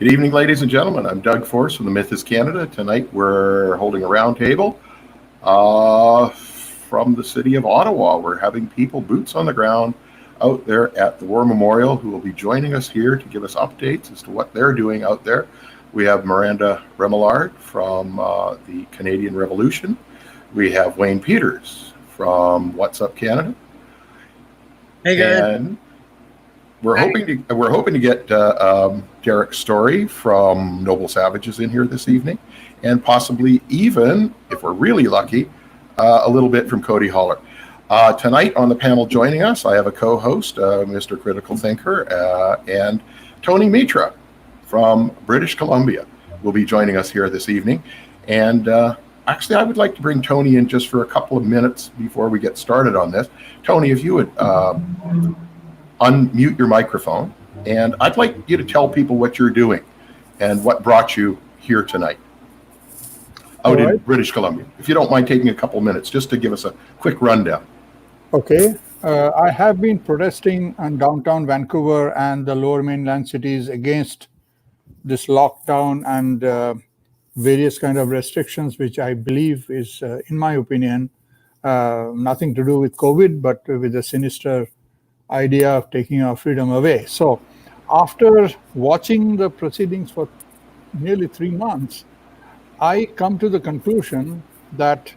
Good evening, ladies and gentlemen. I'm Doug Force from the Myth is Canada. Tonight we're holding a roundtable from the city of Ottawa. We're having people boots on the ground out there at the War Memorial who will be joining us here to give us updates as to what they're doing out there. We have Miranda Remillard from the Canadian Revolution. We have Wayne Peters from What's Up Canada. Hey guys. And we're hoping to get Derek Storie from Noble Savages in here this evening, and possibly even, if we're really lucky, a little bit from Cody Haller. Tonight on the panel joining us, I have a co-host, Mr. Critical Thinker, and Tony Mitra from British Columbia will be joining us here this evening. And actually, I would like to bring Tony in just for a couple of minutes before we get started on this. Tony, if you would unmute your microphone, and I'd like you to tell people what you're doing and what brought you here tonight out in British Columbia. If you don't mind taking a couple of minutes just to give us a quick rundown. Okay. I have been protesting in downtown Vancouver and the lower mainland cities against this lockdown and various kind of restrictions, which I believe is, in my opinion, nothing to do with COVID, but with a sinister idea of taking our freedom away. So after watching the proceedings for nearly 3 months, I come to the conclusion that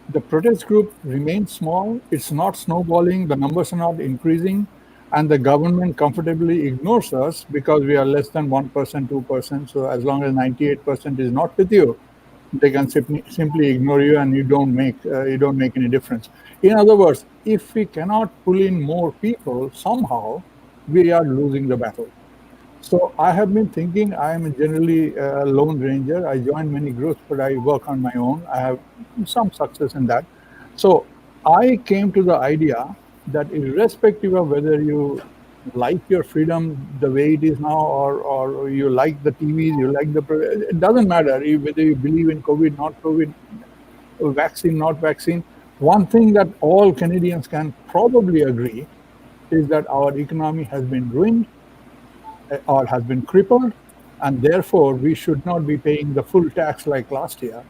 the protest group remains small, it's not snowballing, the numbers are not increasing, and the government comfortably ignores us because we are less than 1%, 2%. So as long as 98% is not with you, they can simply ignore you, and you don't make any difference. In other words, if we cannot pull in more people, somehow we are losing the battle. So I have been thinking, I am generally a lone ranger. I join many groups, but I work on my own. I have some success in that. So I came to the idea that irrespective of whether you like your freedom the way it is now, or you like the TVs, you like it doesn't matter whether you believe in COVID, not COVID, vaccine, not vaccine. One thing that all Canadians can probably agree is that our economy has been ruined or has been crippled, and therefore we should not be paying the full tax like last year,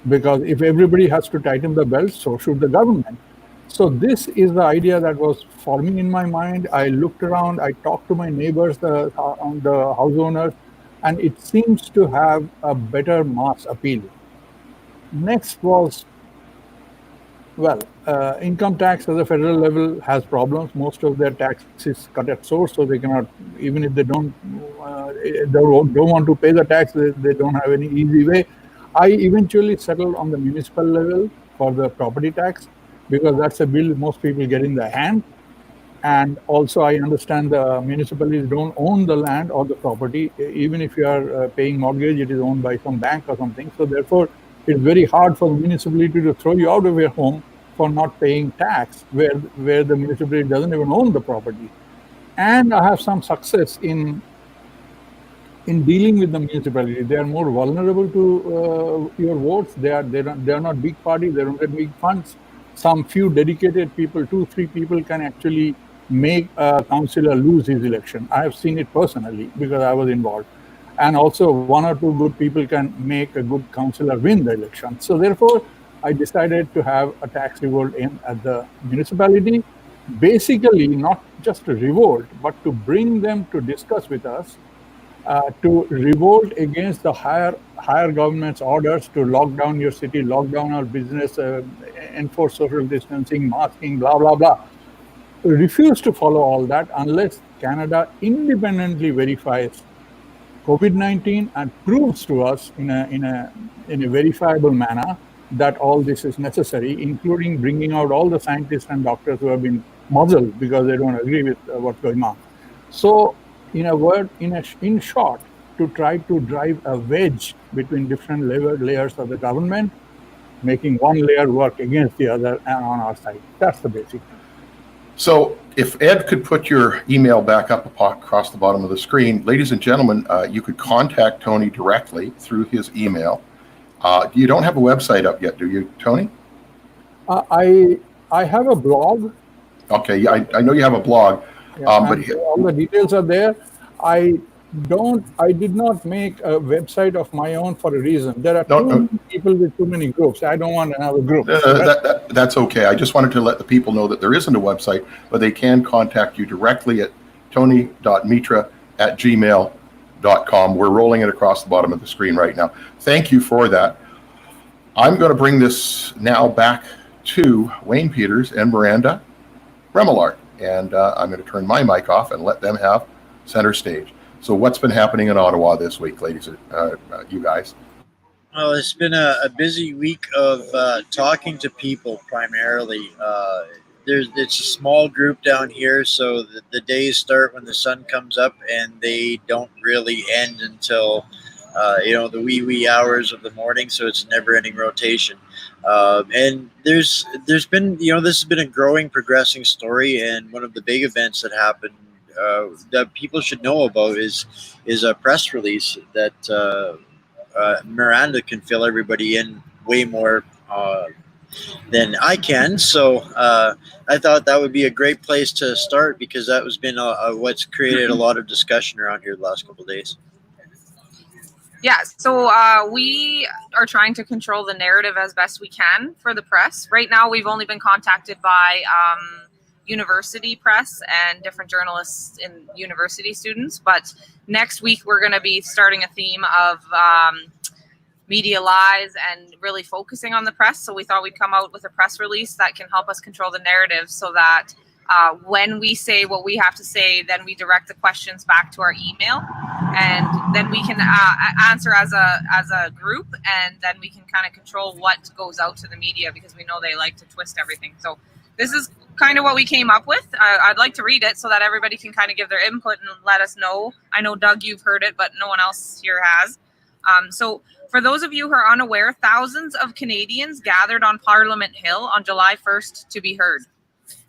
because if everybody has to tighten the belt, so should the government. So this is the idea that was forming in my mind. I looked around, I talked to my neighbors, the house owners, and it seems to have a better mass appeal. Next was, income tax at the federal level has problems. Most of their tax is cut at source, so they cannot, even if they don't want to pay the tax, they don't have any easy way. I eventually settled on the municipal level for the property tax, because that's a bill most people get in their hand. And also I understand the municipalities don't own the land or the property. Even if you are paying mortgage, it is owned by some bank or something. So therefore, it's very hard for the municipality to throw you out of your home for not paying tax, where the municipality doesn't even own the property. And I have some success in dealing with the municipality. They are more vulnerable to your votes. They are not big parties. They don't get big funds. Some few dedicated people, 2-3 people, can actually make a councillor lose his election. I have seen it personally because I was involved. And also 1 or 2 good people can make a good councillor win the election. So therefore, I decided to have a tax revolt at the municipality, basically not just a revolt, but to bring them to discuss with us, to revolt against the higher government's orders to lock down your city, lock down our business, enforce social distancing, masking, blah, blah, blah. We refuse to follow all that unless Canada independently verifies COVID-19 and proves to us in a verifiable manner that all this is necessary, including bringing out all the scientists and doctors who have been muzzled because they don't agree with what's going on. So, in a word, in short, to try to drive a wedge between different layers of the government, making one layer work against the other and on our side. That's the basic. So if Ed could put your email back up across the bottom of the screen, ladies and gentlemen, you could contact Tony directly through his email. You don't have a website up yet, do you, Tony? I have a blog. Okay, I know you have a blog. But all the details are there. I I did not make a website of my own for a reason. There are too many people with too many groups. I don't want another group. That's okay. I just wanted to let the people know that there isn't a website, but they can contact you directly at tony.mitra@gmail.com. We're rolling it across the bottom of the screen right now. Thank you for that. I'm going to bring this now back to Wayne Peters and Miranda Remillard, and I'm going to turn my mic off and let them have center stage. So what's been happening in Ottawa this week, ladies, you guys? Well, it's been a busy week of talking to people primarily. It's a small group down here, so the days start when the sun comes up and they don't really end until the wee hours of the morning. So it's a never-ending rotation. And there's been this has been a growing, progressing story, and one of the big events that happened that people should know about is a press release that Miranda can fill everybody in way more than I can. So I thought that would be a great place to start, because that has been what's created a lot of discussion around here the last couple of days. Yeah, so we are trying to control the narrative as best we can for the press. Right now, we've only been contacted by university press and different journalists and university students. But next week, we're going to be starting a theme of media lies and really focusing on the press. So we thought we'd come out with a press release that can help us control the narrative, so that when we say what we have to say, then we direct the questions back to our email, and then we can answer as a group, and then we can kind of control what goes out to the media, because we know they like to twist everything. So this is kind of what we came up with. I'd like to read it so that everybody can kind of give their input and let us know. I know, Doug, you've heard it, but no one else here has. So for those of you who are unaware, thousands of Canadians gathered on Parliament Hill on July 1st to be heard.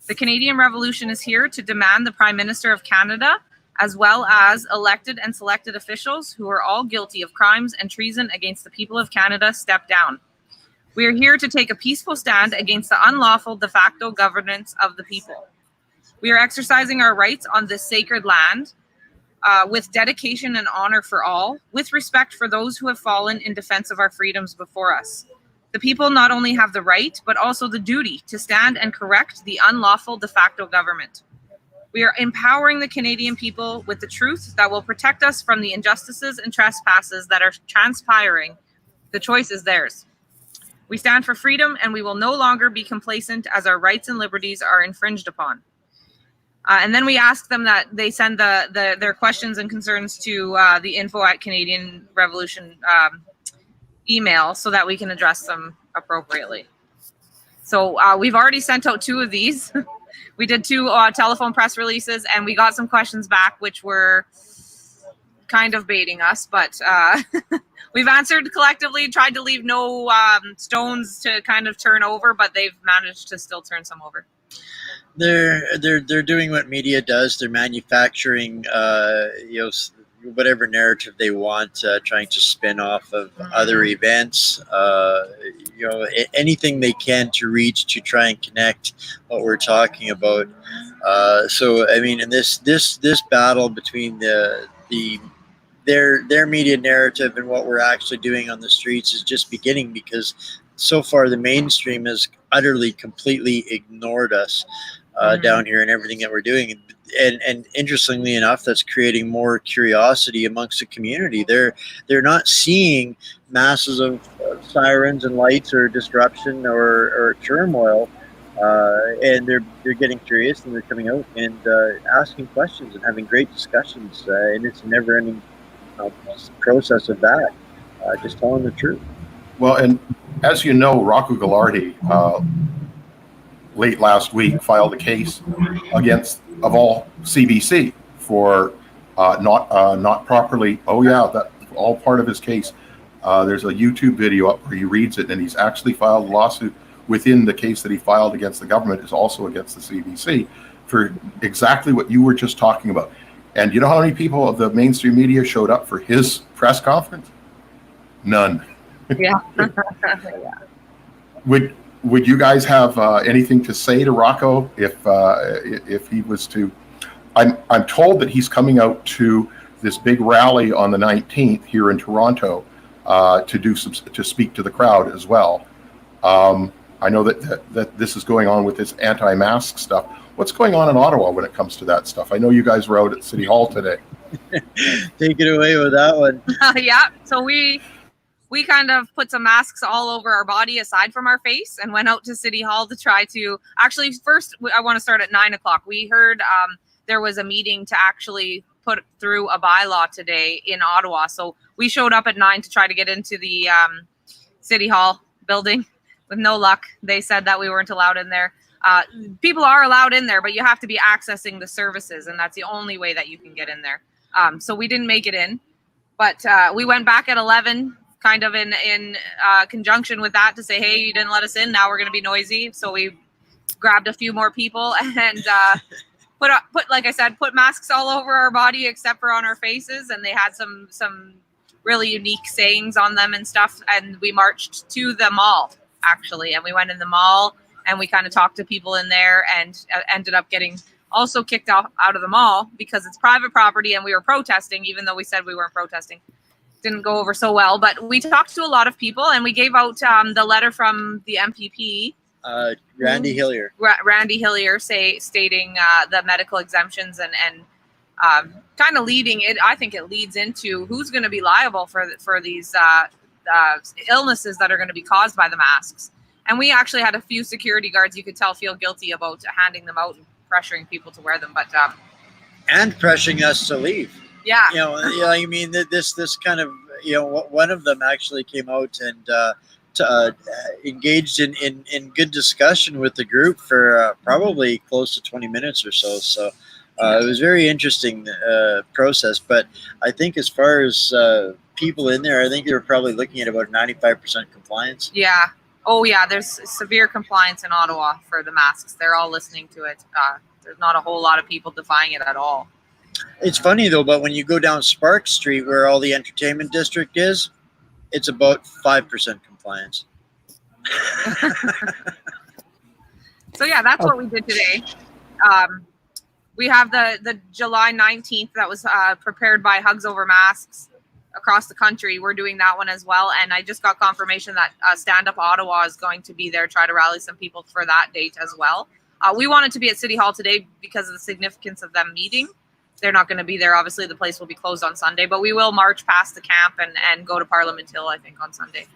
The Canadian Revolution is here to demand the Prime Minister of Canada, as well as elected and selected officials who are all guilty of crimes and treason against the people of Canada, step down. We are here to take a peaceful stand against the unlawful de facto governance of the people. We are exercising our rights on this sacred land with dedication and honor for all, with respect for those who have fallen in defense of our freedoms before us. The people not only have the right, but also the duty to stand and correct the unlawful de facto government. We are empowering the Canadian people with the truth that will protect us from the injustices and trespasses that are transpiring. The choice is theirs. We stand for freedom, and we will no longer be complacent as our rights and liberties are infringed upon. And then we ask them that they send their questions and concerns to the info@Canadian Revolution email, so that we can address them appropriately. So we've already sent out 2 of these. We did 2 telephone press releases, and we got some questions back, which were kind of baiting us, but we've answered collectively, tried to leave no stones to kind of turn over, but they've managed to still turn some over. They're doing what media does. They're manufacturing whatever narrative they want, trying to spin off of other events, anything they can to reach, to try and connect what we're talking about. So I mean, in this battle between their media narrative and what we're actually doing on the streets is just beginning, because so far the mainstream has utterly, completely ignored us down here and everything that we're doing. And interestingly enough, that's creating more curiosity amongst the community. They're not seeing masses of sirens and lights or disruption or turmoil, and they're getting curious, and they're coming out and asking questions and having great discussions. And it's a never-ending process of that, just telling the truth. Well, and as you know, Rocco Gallardi late last week filed a case against, of all, CBC for not properly. Oh yeah, that's all part of his case. There's a YouTube video up where he reads it, and he's actually filed a lawsuit within the case that he filed against the government, is also against the CBC, for exactly what you were just talking about. And you know how many people of the mainstream media showed up for his press conference? None. Yeah. Would you guys have anything to say to Rocco if he was to? I'm told that he's coming out to this big rally on the 19th here in Toronto to speak to the crowd as well. I know that this is going on with this anti-mask stuff. What's going on in Ottawa when it comes to that stuff? I know you guys were out at City Hall today. Take it away with that one. Yeah, so we kind of put some masks all over our body aside from our face and went out to City Hall to try to actually first. I want to start at 9 o'clock. We heard there was a meeting to actually put through a bylaw today in Ottawa. So we showed up at 9 to try to get into the City Hall building. With no luck, they said that we weren't allowed in there. People are allowed in there, but you have to be accessing the services, and that's the only way that you can get in there. So we didn't make it in, but we went back at 11, kind of in conjunction with that to say, hey, you didn't let us in. Now we're going to be noisy. So we grabbed a few more people and put like I said, put masks all over our body except for on our faces, and they had some really unique sayings on them and stuff. And we marched to the mall. Actually, and we went in the mall and we kind of talked to people in there and ended up getting also kicked out of the mall because it's private property and we were protesting, even though we said we weren't protesting. Didn't go over so well, but we talked to a lot of people and we gave out the letter from the MPP. Randy Hillier. Randy Hillier stating the medical exemptions and kind of leading it. I think it leads into who's going to be liable for these illnesses that are going to be caused by the masks. And we actually had a few security guards you could tell feel guilty about handing them out and pressuring people to wear them, but and pressuring us to leave. Yeah, I mean, this kind of, one of them actually came out and engaged in good discussion with the group for probably close to 20 minutes or so. So it was very interesting process. But I think as far as people in there, I think they were probably looking at about 95% compliance. Yeah. Oh, yeah. There's severe compliance in Ottawa for the masks. They're all listening to it. There's not a whole lot of people defying it at all. It's funny, though, but when you go down Spark Street, where all the entertainment district is, it's about 5% compliance. So, yeah, that's what we did today. We have the July 19th that was prepared by Hugs Over Masks across the country. We're doing that one as well. And I just got confirmation that Stand Up Ottawa is going to be there, try to rally some people for that date as well. We wanted to be at City Hall today because of the significance of them meeting. They're not going to be there. Obviously, the place will be closed on Sunday, but we will march past the camp and go to Parliament Hill, I think, on Sunday.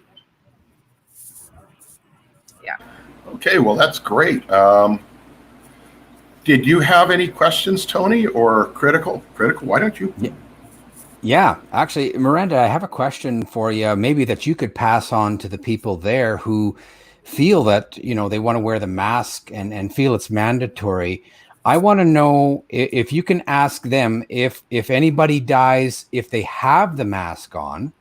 Yeah. Okay, well, that's great. Did you have any questions, Tony, or Critical? Why don't you? Yeah, actually, Miranda, I have a question for you, maybe that you could pass on to the people there who feel that, they want to wear the mask and feel it's mandatory. I want to know if you can ask them if anybody dies, if they have the mask on,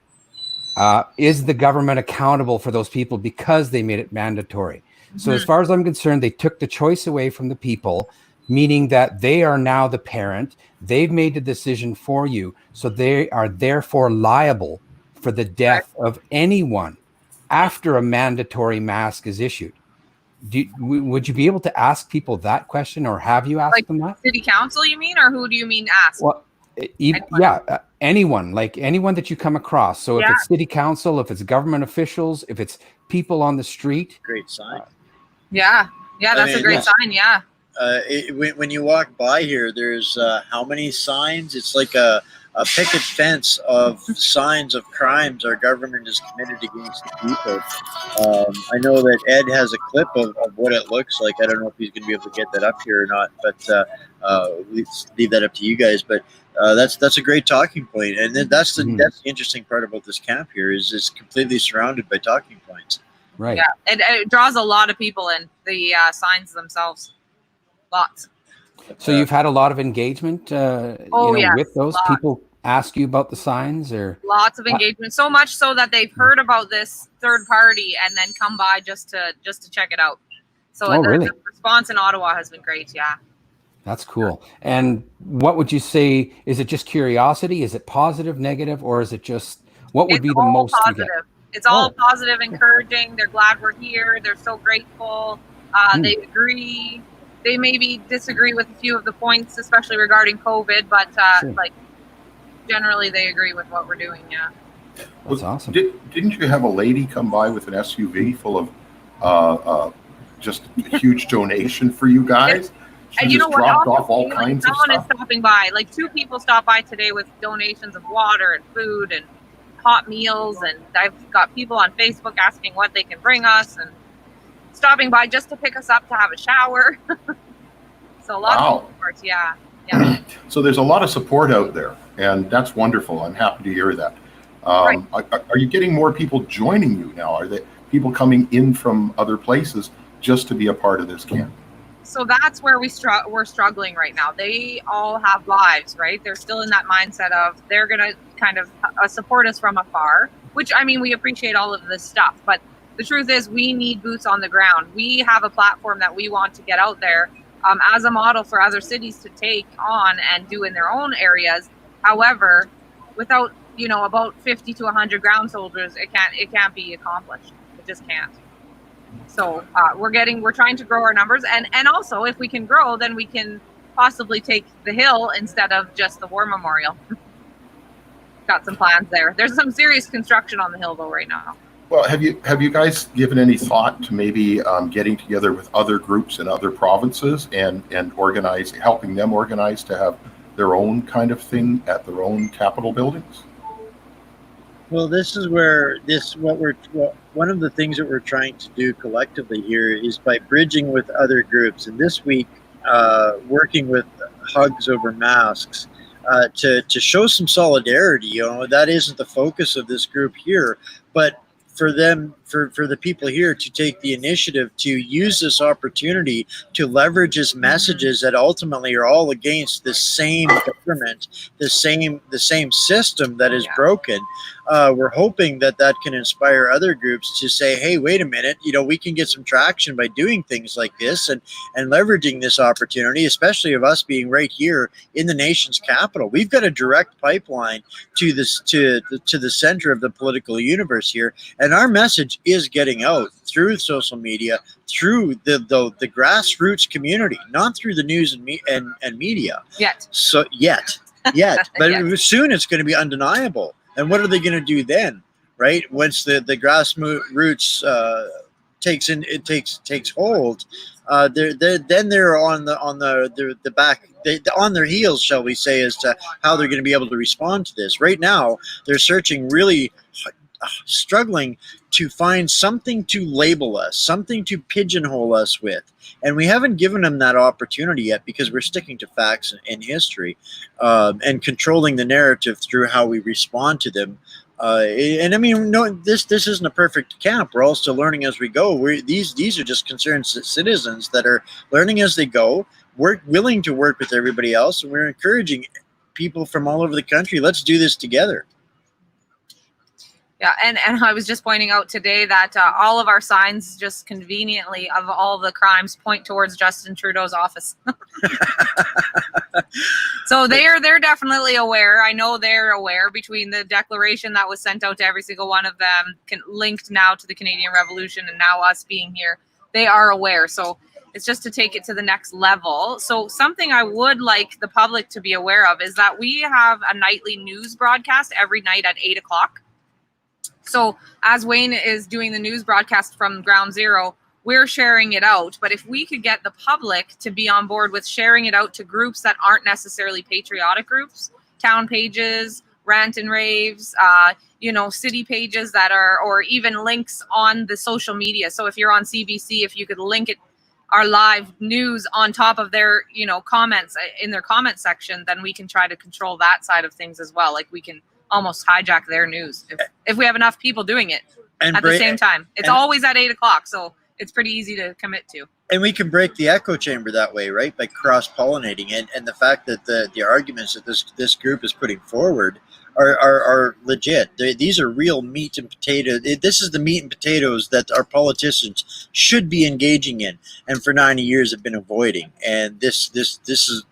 is the government accountable for those people because they made it mandatory? Mm-hmm. So as far as I'm concerned, they took the choice away from the people, meaning that they are now the parent. They've made the decision for you. So they are therefore liable for the death of anyone after a mandatory mask is issued. Would you be able to ask people that question, or have you asked them that? City council, you mean, or who do you mean ask? Well, anyone, like anyone that you come across. So if it's city council, if it's government officials, if it's people on the street. Great sign. That's a great sign. Yeah. When you walk by here, there's how many signs? It's like a picket fence of signs of crimes our government is committed against the people. I know that Ed has a clip of what it looks like. I don't know if he's going to be able to get that up here or not, but let's leave that up to you guys. But that's a great talking point, and then that's the interesting part about this camp here is it's completely surrounded by talking points. Right. Yeah, it draws a lot of people in, the signs themselves. Lots. So you've had a lot of engagement with those lots. People ask you about the signs, or lots of engagement, so much so that they've heard about this third party and then come by just to check it out. So really? The response in Ottawa has been great. Yeah. That's cool. And what would you say, is it just curiosity? Is it positive, negative, or is it just, what would be the most positive? It's all positive, encouraging. They're glad we're here. They're so grateful. They agree. They maybe disagree with a few of the points, especially regarding COVID, but generally they agree with what we're doing. Yeah. That's awesome. Didn't you have a lady come by with an SUV full of just a huge donation for you guys? She And you just know what? dropped off Also, all kinds of someone stuff. is stopping by. Like 2 people stopped by today with donations of water and food and hot meals, and I've got people on Facebook asking what they can bring us and stopping by just to pick us up to have a shower. So lots of support. Yeah. So there's a lot of support out there, and that's wonderful. I'm happy to hear that. Right. Are you getting more people joining you now? Are they people coming in from other places just to be a part of this camp? So that's where we're struggling right now. They all have lives, right? They're still in that mindset of they're going to kind of support us from afar, which, I mean, we appreciate all of this stuff. But the truth is we need boots on the ground. We have a platform that we want to get out there as a model for other cities to take on and do in their own areas. However, without, about 50 to 100 ground soldiers, it can't be accomplished. It just can't. So we're trying to grow our numbers, and also if we can grow, then we can possibly take the hill instead of just the war memorial. Got some plans there. There's some serious construction on the hill though right now. Well, have you guys given any thought to maybe getting together with other groups in other provinces and helping them organize to have their own kind of thing at their own Capitol buildings? Well, this is where one of the things that we're trying to do collectively here is by bridging with other groups. And this week, working with Hugs Over Masks to show some solidarity. That isn't the focus of this group here, but for the people here to take the initiative to use this opportunity to leverage as messages that ultimately are all against the same government, the same system that is broken. We're hoping that can inspire other groups to say, hey, wait a minute, we can get some traction by doing things like this and leveraging this opportunity, especially of us being right here in the nation's capital. We've got a direct pipeline to the center of the political universe here. And our message is getting out through social media, through the grassroots community, not through the news and media. Yet. But soon it's going to be undeniable. And what are they going to do then, right? Once the grassroots takes hold, they're on their heels, shall we say, as to how they're going to be able to respond to this. Right now, they're searching, really struggling to find something to label us, something to pigeonhole us with. And we haven't given them that opportunity yet because we're sticking to facts and history and controlling the narrative through how we respond to them. And I mean, no, this isn't a perfect camp. We're all still learning as we go. These are just concerned citizens that are learning as they go, willing to work with everybody else. And we're encouraging people from all over the country. Let's do this together. Yeah, and I was just pointing out today that all of our signs just conveniently of all the crimes point towards Justin Trudeau's office. So they're definitely aware. I know they're aware between the declaration that was sent out to every single one of them, linked now to the Canadian Revolution, and now us being here. They are aware. So it's just to take it to the next level. So something I would like the public to be aware of is that we have a nightly news broadcast every night at 8 o'clock. So as Wayne is doing the news broadcast from Ground Zero, we're sharing it out. But if we could get the public to be on board with sharing it out to groups that aren't necessarily patriotic groups, town pages, rant and raves, city pages that are, or even links on the social media. So if you're on CBC, if you could link it, our live news on top of their, comments in their comment section, then we can try to control that side of things as well. Like we can almost hijack their news if we have enough people doing it at the same time. It's always at 8 o'clock, so it's pretty easy to commit to. And we can break the echo chamber that way, right? By cross-pollinating it, and the fact that the arguments that this group is putting forward are legit. These are real meat and potatoes. This is the meat and potatoes that our politicians should be engaging in, and for 90 years have been avoiding. And this is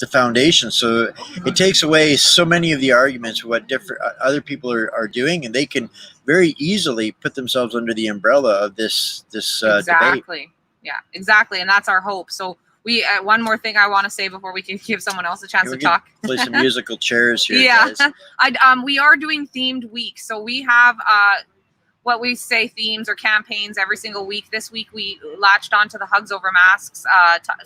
the foundation. So it takes away so many of the arguments of what different other people are doing, and they can very easily put themselves under the umbrella of this exactly debate. Yeah, exactly. And that's our hope. So we one more thing I want to say before we can give someone else a chance to talk. Play some musical chairs here, Yeah, guys. we are doing themed weeks, so we have what we say themes or campaigns every single week. This week we latched onto the Hugs Over Masks,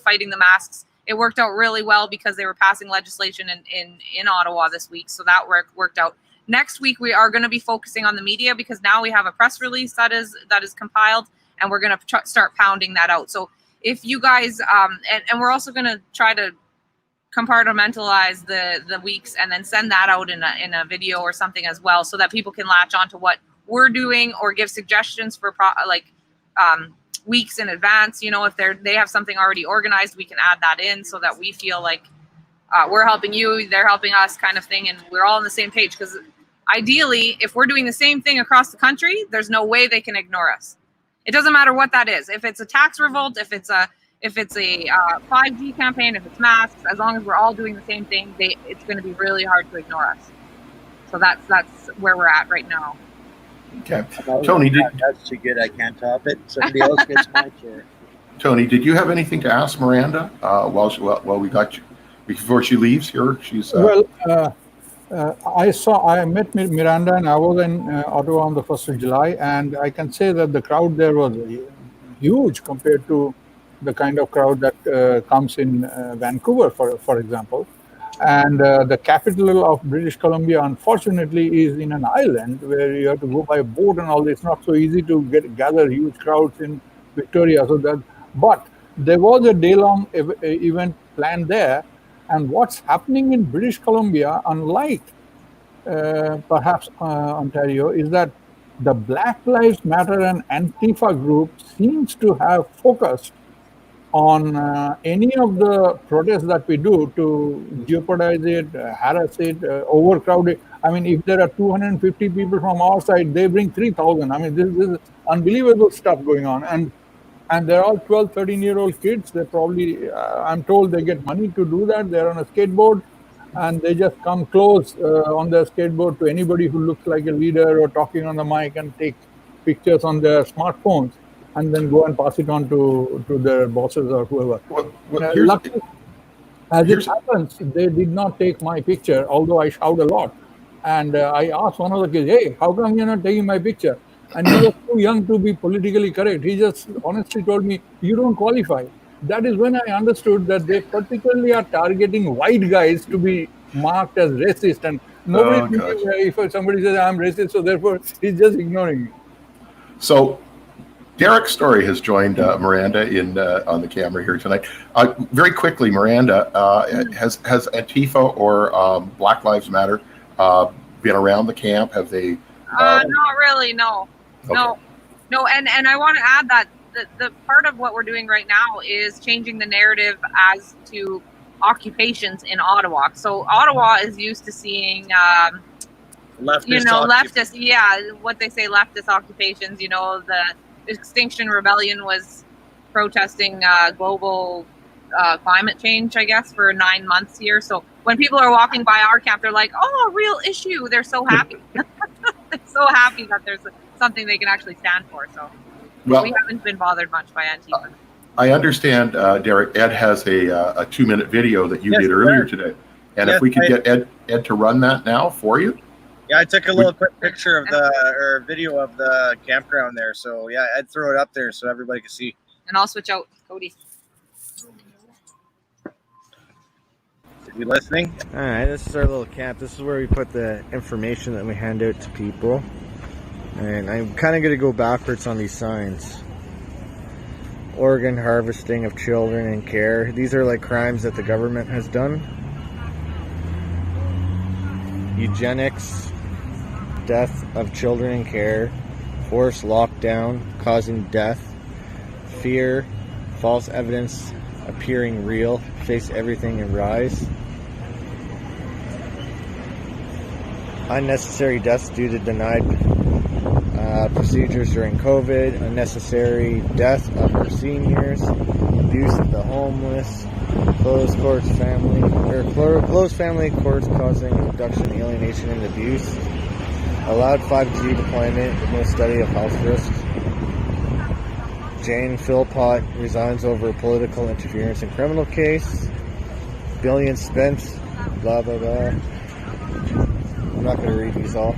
fighting the masks. It worked out really well because they were passing legislation in Ottawa this week, so that worked out. Next week we are going to be focusing on the media because now we have a press release that is compiled, and we're going to start pounding that out. So if you guys and we're also going to try to compartmentalize the weeks and then send that out in a video or something as well, so that people can latch onto what we're doing or give suggestions for weeks in advance. You know, if they have something already organized, we can add that in so that we feel like we're helping you, they're helping us, kind of thing, and we're all on the same page. Because ideally, if we're doing the same thing across the country, there's no way they can ignore us. It doesn't matter what that is. If it's a tax revolt, if it's a 5G campaign, if it's masks, as long as we're all doing the same thing, it's going to be really hard to ignore us. So that's where we're at right now. Okay, Tony, that's too good. I can't top it. Somebody else gets my chair. Tony, did you have anything to ask Miranda while we got you before she leaves here? She's I met Miranda, and I was in Ottawa on the 1st of July, and I can say that the crowd there was huge compared to the kind of crowd that comes in Vancouver, for example. And the capital of British Columbia, unfortunately, is in an island where you have to go by boat and all. It's not so easy to gather huge crowds in Victoria. But there was a day-long event planned there. And what's happening in British Columbia, unlike perhaps Ontario, is that the Black Lives Matter and Antifa group seems to have focused on any of the protests that we do to jeopardize it, harass it, overcrowd it. I mean, if there are 250 people from our side, they bring 3,000. I mean, this is unbelievable stuff going on. And they're all 12, 13-year-old kids. They probably, I'm told they get money to do that. They're on a skateboard, and they just come close on their skateboard to anybody who looks like a leader or talking on the mic and take pictures on their smartphones, and then go and pass it on to their bosses or whoever. Luckily, as it happens, they did not take my picture, although I shout a lot. And I asked one of the kids, hey, how come you're not taking my picture? And he was too young to be politically correct. He just honestly told me, you don't qualify. That is when I understood that they particularly are targeting white guys to be marked as racist. And nobody, if somebody says I'm racist, so therefore he's just ignoring me. So Derek Storie has joined Miranda on the camera here tonight. Very quickly, Miranda, has Antifa or Black Lives Matter been around the camp? Have they? Not really, no. Okay. No, and I want to add that the part of what we're doing right now is changing the narrative as to occupations in Ottawa. So Ottawa is used to seeing, leftist, what they say, leftist occupations. You know, the Extinction Rebellion was protesting global climate change, I guess, for 9 months here. So when people are walking by our camp, they're like, oh, a real issue. They're so happy. They're so happy that there's something they can actually stand for. So we haven't been bothered much by Antifa. I understand, Derek, Ed has a 2-minute video that you did earlier today. And if we could get Ed to run that now for you. Yeah, I took a little quick picture of video of the campground there. So yeah, I'd throw it up there so everybody can see. And I'll switch out Cody. You listening? All right, this is our little camp. This is where we put the information that we hand out to people. And I'm kind of going to go backwards on these signs. Organ harvesting of children in care. These are like crimes that the government has done. Eugenics, death of children in care, forced lockdown causing death, fear, false evidence appearing real, face everything and rise. Unnecessary deaths due to denied procedures during COVID, unnecessary death of our seniors, abuse of the homeless, closed family courts causing abduction, alienation, and abuse, allowed 5G deployment with no study of health risks, Jane Philpott resigns over political interference in criminal case. Billions spent. Blah, blah, blah. I'm not going to read these all.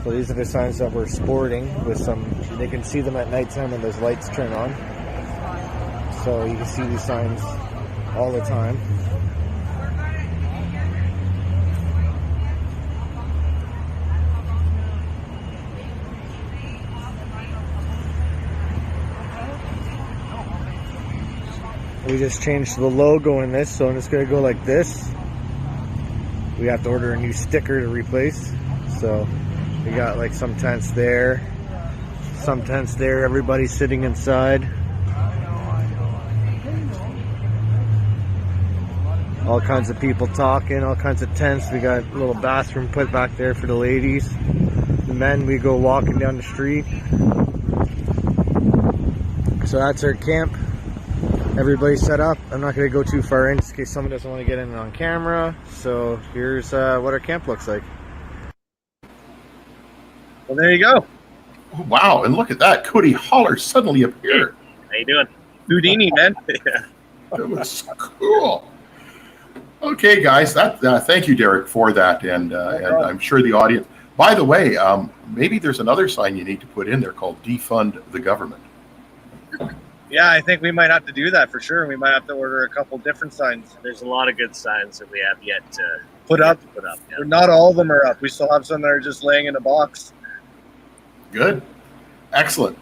So these are the signs that we're sporting with some, they can see them at nighttime when those lights turn on. So you can see these signs all the time. We just changed the logo in this, so it's going to go like this. We have to order a new sticker to replace. So we got like some tents there, everybody's sitting inside. All kinds of people talking, all kinds of tents. We got a little bathroom put back there for the ladies. The men, we go walking down the street. So that's our camp. Everybody's set up. I'm not going to go too far in just in case someone doesn't want to get in on camera. So here's what our camp looks like. Well, there you go. Wow, and look at that. Cody Haller suddenly appeared. How you doing? Houdini, man. That was cool. Okay, guys, thank you, Derek, for that, and I'm sure the audience. By the way, maybe there's another sign you need to put in there called "Defund the Government." Yeah, I think we might have to do that for sure. We might have to order a couple different signs. There's a lot of good signs that we have yet to Put up. Yeah. Not all of them are up. We still have some that are just laying in a box. Good, excellent.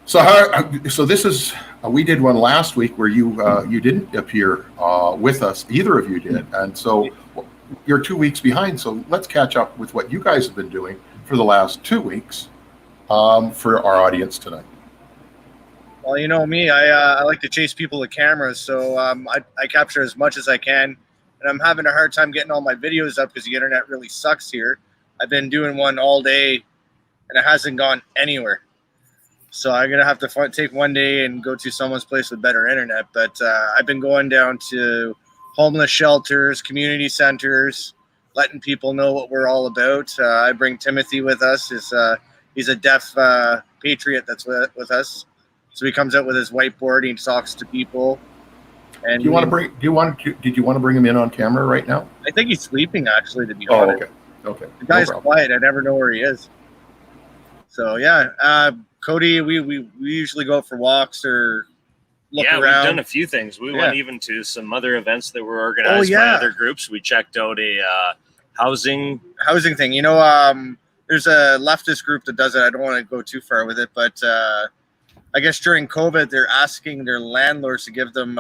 So, so this is we did one last week where you didn't appear with us. Either of you did, and so you're 2 weeks behind. So let's catch up with what you guys have been doing for the last 2 weeks for our audience tonight. Well, you know me, I like to chase people with cameras, so I capture as much as I can, and I'm having a hard time getting all my videos up because the internet really sucks here. I've been doing one all day, and it hasn't gone anywhere. So I'm gonna have to take one day and go to someone's place with better internet. But I've been going down to homeless shelters, community centers, letting people know what we're all about. I bring Timothy with us. He's a deaf patriot that's with us. So he comes out with his whiteboard. He talks to people. And did you want to bring him in on camera right now? I think he's sleeping, actually. To be honest. Okay. The guy's quiet. I never know where he is. So yeah, Cody, we usually go for walks or look around. We've done a few things. We went even to some other events that were organized by other groups. We checked out a housing thing. You know, there's a leftist group that does it. I don't want to go too far with it, but I guess during COVID, they're asking their landlords to give them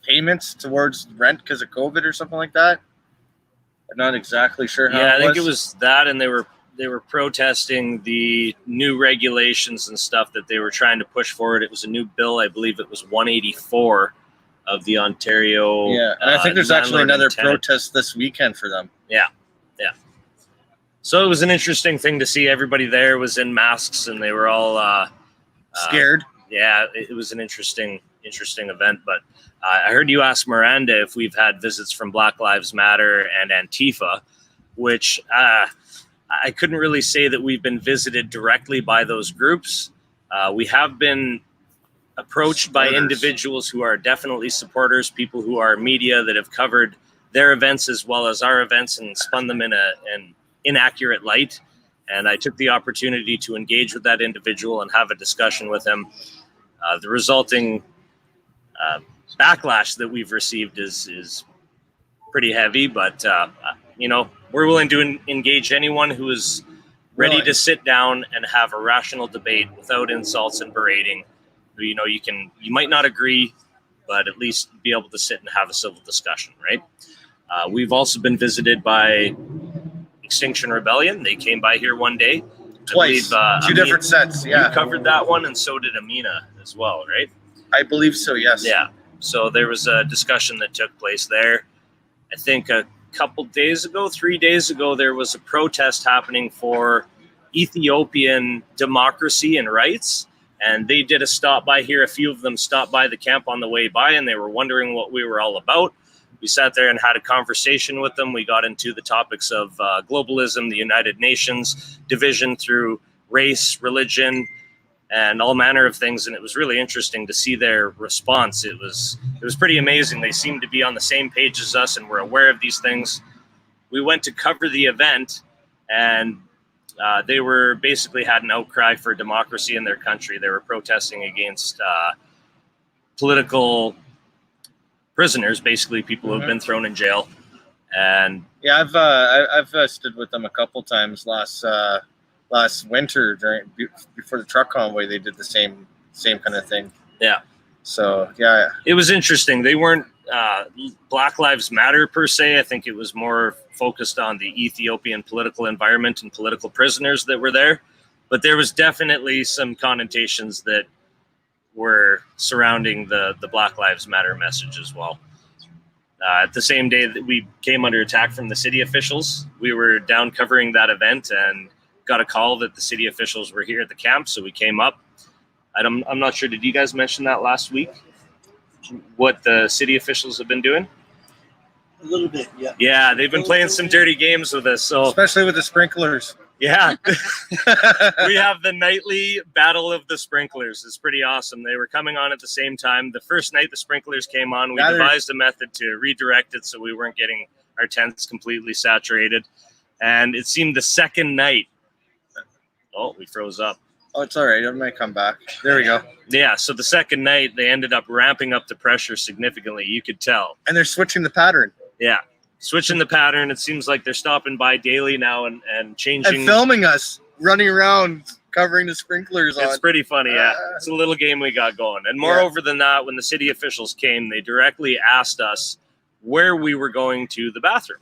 payments towards rent because of COVID or something like that. I'm not exactly sure how. Yeah, I think it was that, and they were protesting the new regulations and stuff that they were trying to push forward. It was a new bill, I believe it was 184 of the Ontario. Yeah, and I think there's actually another protest this weekend for them. Yeah. So it was an interesting thing to see. Everybody there was in masks, and they were all scared. Yeah, it was an interesting event. But I heard you ask Miranda if we've had visits from Black Lives Matter and Antifa, which I couldn't really say that we've been visited directly by those groups. We have been approached by individuals who are definitely supporters, people who are media that have covered their events as well as our events and spun them in an inaccurate light. And I took the opportunity to engage with that individual and have a discussion with him. The resulting backlash that we've received is pretty heavy, but we're willing to engage anyone who is ready to sit down and have a rational debate without insults and berating. You might not agree, but at least be able to sit and have a civil discussion, right? We've also been visited by Extinction Rebellion. They came by here one day. Twice. Two different sets. Yeah. You covered that one, and so did Amina as well, right? I believe so, yes. Yeah. So there was a discussion that took place there. I think a couple days ago, 3 days ago, there was a protest happening for Ethiopian democracy and rights. And they did a stop by here. A few of them stopped by the camp on the way by, and they were wondering what we were all about. We sat there and had a conversation with them. We got into the topics of globalism, the United Nations, division through race, religion, and all manner of things. And it was really interesting to see their response. It was pretty amazing. They seemed to be on the same page as us and were aware of these things. We went to cover the event, and they were basically had an outcry for democracy in their country. They were protesting against political prisoners, basically people who have been thrown in jail. And yeah, I've stood with them a couple times last winter before the truck convoy. They did the same kind of thing. Yeah. So yeah, it was interesting. They weren't Black Lives Matter per se. I think it was more focused on the Ethiopian political environment and political prisoners that were there. But there was definitely some connotations that were surrounding the Black Lives Matter message as well. At the same day that we came under attack from the city officials, we were down covering that event and got a call that the city officials were here at the camp, so we came up. I'm not sure, did you guys mention that last week? What the city officials have been doing? A little bit, yeah. Yeah, they've been playing some dirty games with us. So especially with the sprinklers. Yeah. We have the nightly battle of the sprinklers. It's pretty awesome. They were coming on at the same time. The first night the sprinklers came on, we devised a method to redirect it so we weren't getting our tents completely saturated. And it seemed the second night, oh, we froze up. Oh, it's all right. It might come back. There we go. Yeah, so the second night, they ended up ramping up the pressure significantly. You could tell. And they're switching the pattern. Yeah, switching the pattern. It seems like they're stopping by daily now and changing. And filming us, running around, covering the sprinklers on. It's pretty funny, yeah. It's a little game we got going. And moreover than that, when the city officials came, they directly asked us where we were going to the bathroom.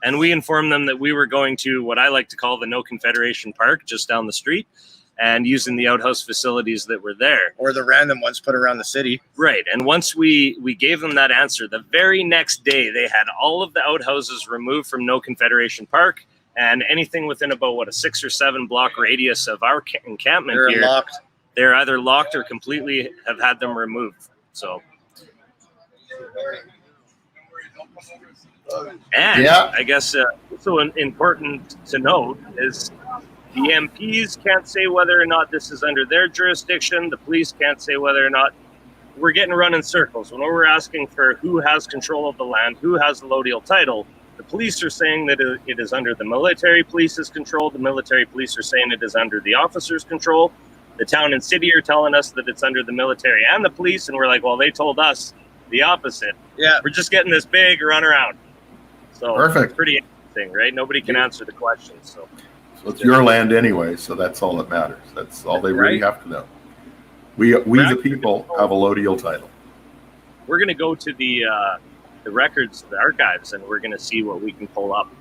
And we informed them that we were going to what I like to call the No Confederation Park, just down the street, and using the outhouse facilities that were there. Or the random ones put around the city. Right. And once we gave them that answer, the very next day, they had all of the outhouses removed from No Confederation Park, and anything within about, a 6 or 7 block radius of our encampment here, locked. They're either locked or completely have had them removed. So... And I guess also important to note is the MPs can't say whether or not this is under their jurisdiction. The police can't say whether or not. We're getting run in circles. When we're asking for who has control of the land, who has the lodial title, the police are saying that it is under the military police's control. The military police are saying it is under the officer's control. The town and city are telling us that it's under the military and the police, and we're like, well, they told us the opposite. Yeah. We're just getting this big runaround. So Perfect. It's pretty interesting, right? Nobody can answer the questions. So it's your land anyway, so that's all that matters. That's all they really have to know. We the people have a lodial title. We're going to go to the records, the archives, and we're going to see what we can pull up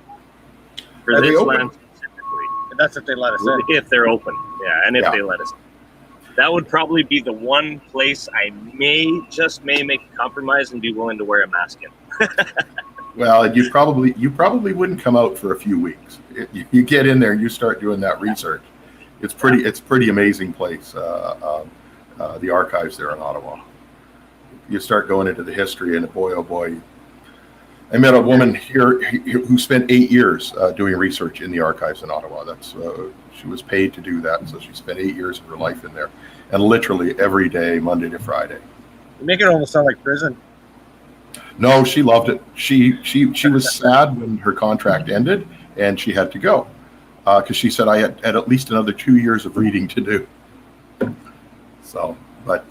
for this land specifically. And that's if they let us in. If they're open, yeah, and if they let us in. That would probably be the one place I may make a compromise and be willing to wear a mask in. Well, you probably wouldn't come out for a few weeks. You get in there and you start doing that research. It's pretty amazing place. The archives there in Ottawa. You start going into the history, and boy, oh boy, I met a woman here who spent 8 years doing research in the archives in Ottawa. That's she was paid to do that, so she spent 8 years of her life in there, and literally every day, Monday to Friday. You make it almost sound like prison. No, she loved it. She was sad when her contract ended and she had to go because she said I had at least another 2 years of reading to do. So, but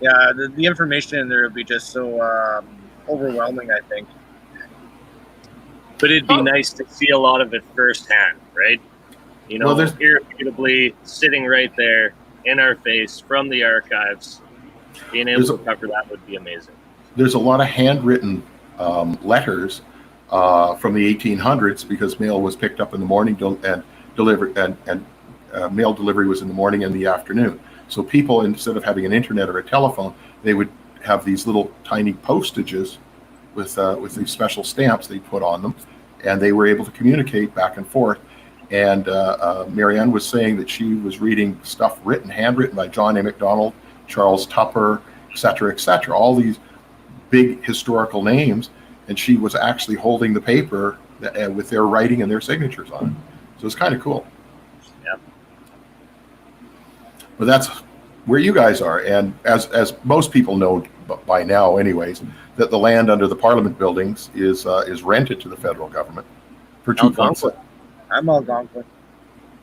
yeah, the information in there would be just so overwhelming, I think. But it'd be nice to see a lot of it firsthand, right? You know, irrefutably sitting right there in our face from the archives, being able to cover that would be amazing. There's a lot of handwritten letters from the 1800s because mail was picked up in the morning and delivered, and mail delivery was in the morning and the afternoon. So people, instead of having an internet or a telephone, they would have these little tiny postages with these special stamps they put on them, and they were able to communicate back and forth. And Marianne was saying that she was reading stuff handwritten by John A. Macdonald, Charles Tupper, et cetera, all these big historical names, and she was actually holding the paper with their writing and their signatures on it. So it's kind of cool. Yeah. But that's where you guys are, and as most people know by now, anyways, that the land under the Parliament buildings is rented to the federal government for $2.7 million. I'm Algonquin.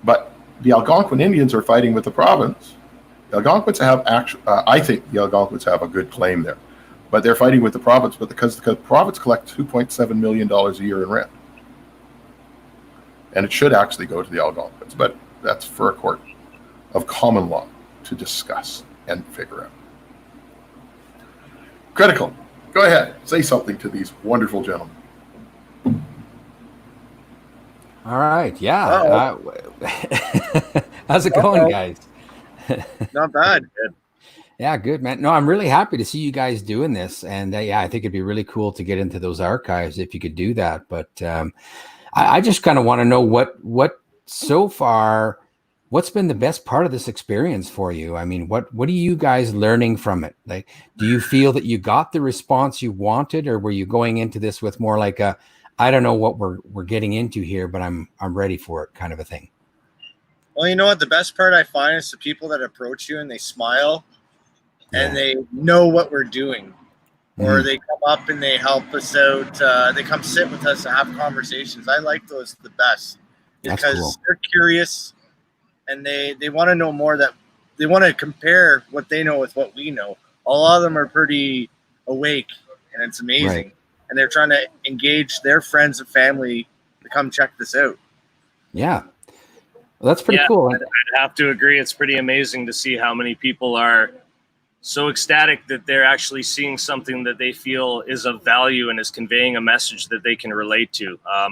But the Algonquin Indians are fighting with the province. The Algonquins have I think the Algonquins have a good claim there, but they're fighting with the province. But because the province collects $2.7 million a year in rent, and it should actually go to the Algonquins, but that's for a court of common law to discuss and figure out. Critickill, go ahead, say something to these wonderful gentlemen. All right, yeah. How's it going, guys? Not bad. Good. Yeah, good, man. No, I'm really happy to see you guys doing this, and yeah, I think it'd be really cool to get into those archives if you could do that. But I just kind of want to know what so far, what's been the best part of this experience for you? I mean, what are you guys learning from it? Like, do you feel that you got the response you wanted, or were you going into this with more like a, I don't know what we're getting into here, but I'm ready for it kind of a thing? Well, you know what? The best part I find is the people that approach you and they smile and they know what we're doing. Or they come up and they help us out. They come sit with us and have conversations. I like those the best because they're curious and they want to know more, that they want to compare what they know with what we know. A lot of them are pretty awake, and it's amazing. Right. And they're trying to engage their friends and family to come check this out. Yeah. Well, that's pretty cool. I'd have to agree. It's pretty amazing to see how many people are so ecstatic that they're actually seeing something that they feel is of value and is conveying a message that they can relate to. I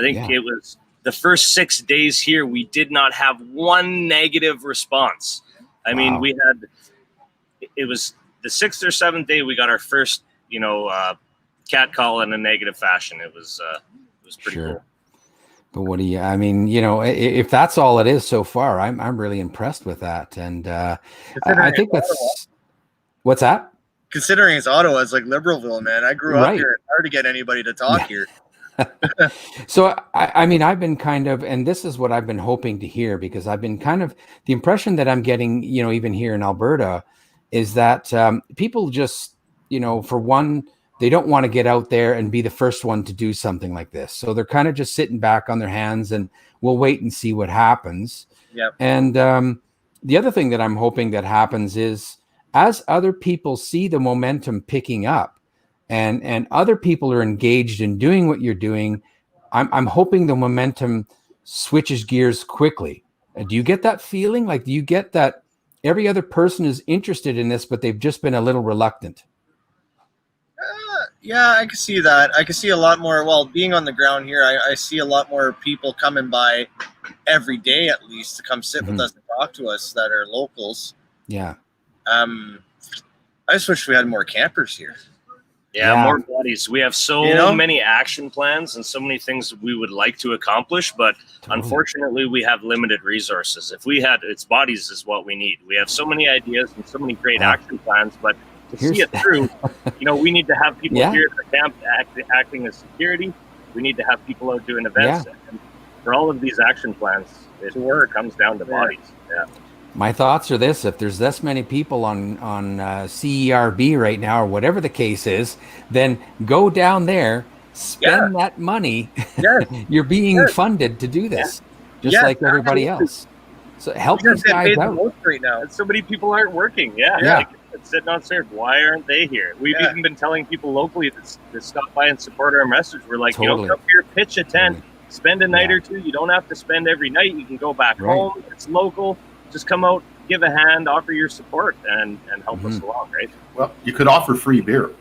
think it was the first 6 days here, we did not have one negative response. I mean, we had, it was the 6th or 7th day we got our first, cat call in a negative fashion. It was pretty cool. But what do you, I mean, if that's all it is so far, I'm really impressed with that. And I think that's, what's that? Considering it's Ottawa, it's like Liberalville, man. I grew up here. It's hard to get anybody to talk here. So, I mean, I've been kind of, and this is what I've been hoping to hear, because I've been kind of, the impression that I'm getting, even here in Alberta, is that people just, for one, they don't want to get out there and be the first one to do something like this. So they're kind of just sitting back on their hands and we'll wait and see what happens. Yep. And the other thing that I'm hoping that happens is, as other people see the momentum picking up and other people are engaged in doing what you're doing, I'm hoping the momentum switches gears quickly. Do you get that feeling? Like, do you get that every other person is interested in this, but they've just been a little reluctant? Yeah, I can see that. I can see a lot more. Well, being on the ground here, I see a lot more people coming by every day, at least, to come sit with us and talk to us that are locals. Yeah. I just wish we had more campers here. Yeah, more bodies. We have so many action plans and so many things we would like to accomplish, but unfortunately we have limited resources. If we had, it's bodies is what we need. We have so many ideas and so many great action plans, but to see it through, we need to have people here at the camp acting as security. We need to have people out doing events. And for all of these action plans, it comes down to bodies. Yeah. My thoughts are this: if there's this many people on CERB right now, or whatever the case is, then go down there, spend that money. You're being funded to do this, just like everybody else. So help these guys out. Right now, so many people aren't working. Like, sitting on serve. Why aren't they here? We've even been telling people locally to stop by and support our message. We're like, come here, pitch a tent, spend a night or two. You don't have to spend every night. You can go back home. It's local. Just come out, give a hand, offer your support, and help us along, right? Well, you could offer free beer.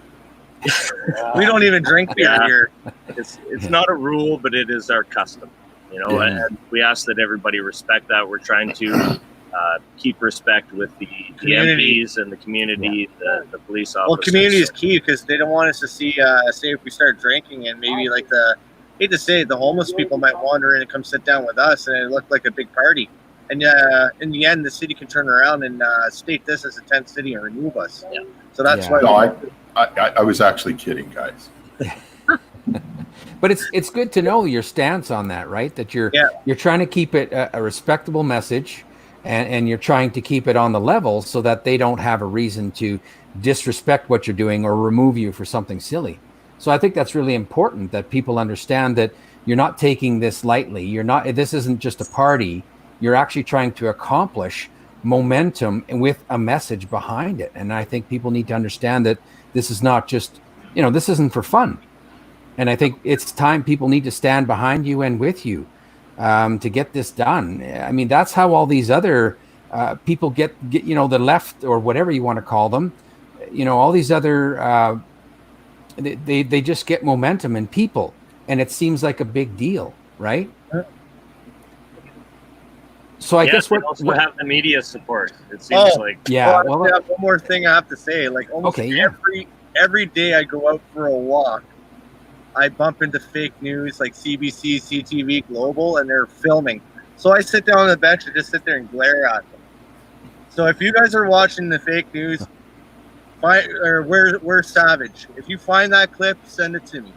We don't even drink beer here. It's not a rule, but it is our custom, and we ask that everybody respect that. We're trying to keep respect with the MPs and the community, the police officers. Well, community is key, because they don't want us to see, say if we start drinking and maybe like hate to say it, the homeless people might wander in and come sit down with us and it looked like a big party. And in the end, the city can turn around and state this as a tent city and remove us. Yeah. So that's why I was actually kidding, guys. But it's good to know your stance on that, right? That you're trying to keep it a respectable message, and you're trying to keep it on the level so that they don't have a reason to disrespect what you're doing or remove you for something silly. So I think that's really important, that people understand that you're not taking this lightly. This isn't just a party. You're actually trying to accomplish momentum with a message behind it. And I think people need to understand that this is not just, this isn't for fun. And I think it's time people need to stand behind you and with you to get this done. I mean, that's how all these other people get, the left or whatever you want to call them, all these other, they just get momentum in people, and it seems like a big deal, right? So I guess what also have the media support. It seems like. Yeah. Well, I have one more thing I have to say. Like almost okay, every day I go out for a walk, I bump into fake news like CBC, CTV, Global, and they're filming. So I sit down on the bench and just sit there and glare at them. So if you guys are watching the fake news, we're Savage. If you find that clip, send it to me.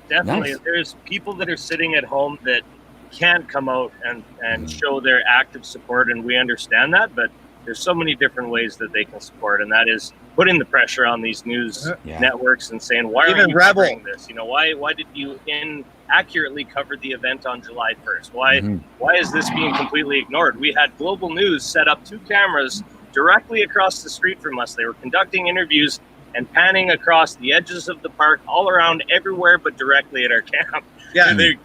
Definitely. Nice. There's people that are sitting at home that can't come out and show their active support, and we understand that, but there's so many different ways that they can support, and that is putting the pressure on these news networks and saying, why are you covering this? Why did you inaccurately cover the event on July 1st? Why is this being completely ignored? We had Global News set up 2 cameras directly across the street from us. They were conducting interviews and panning across the edges of the park, all around everywhere, but directly at our camp. Yeah, they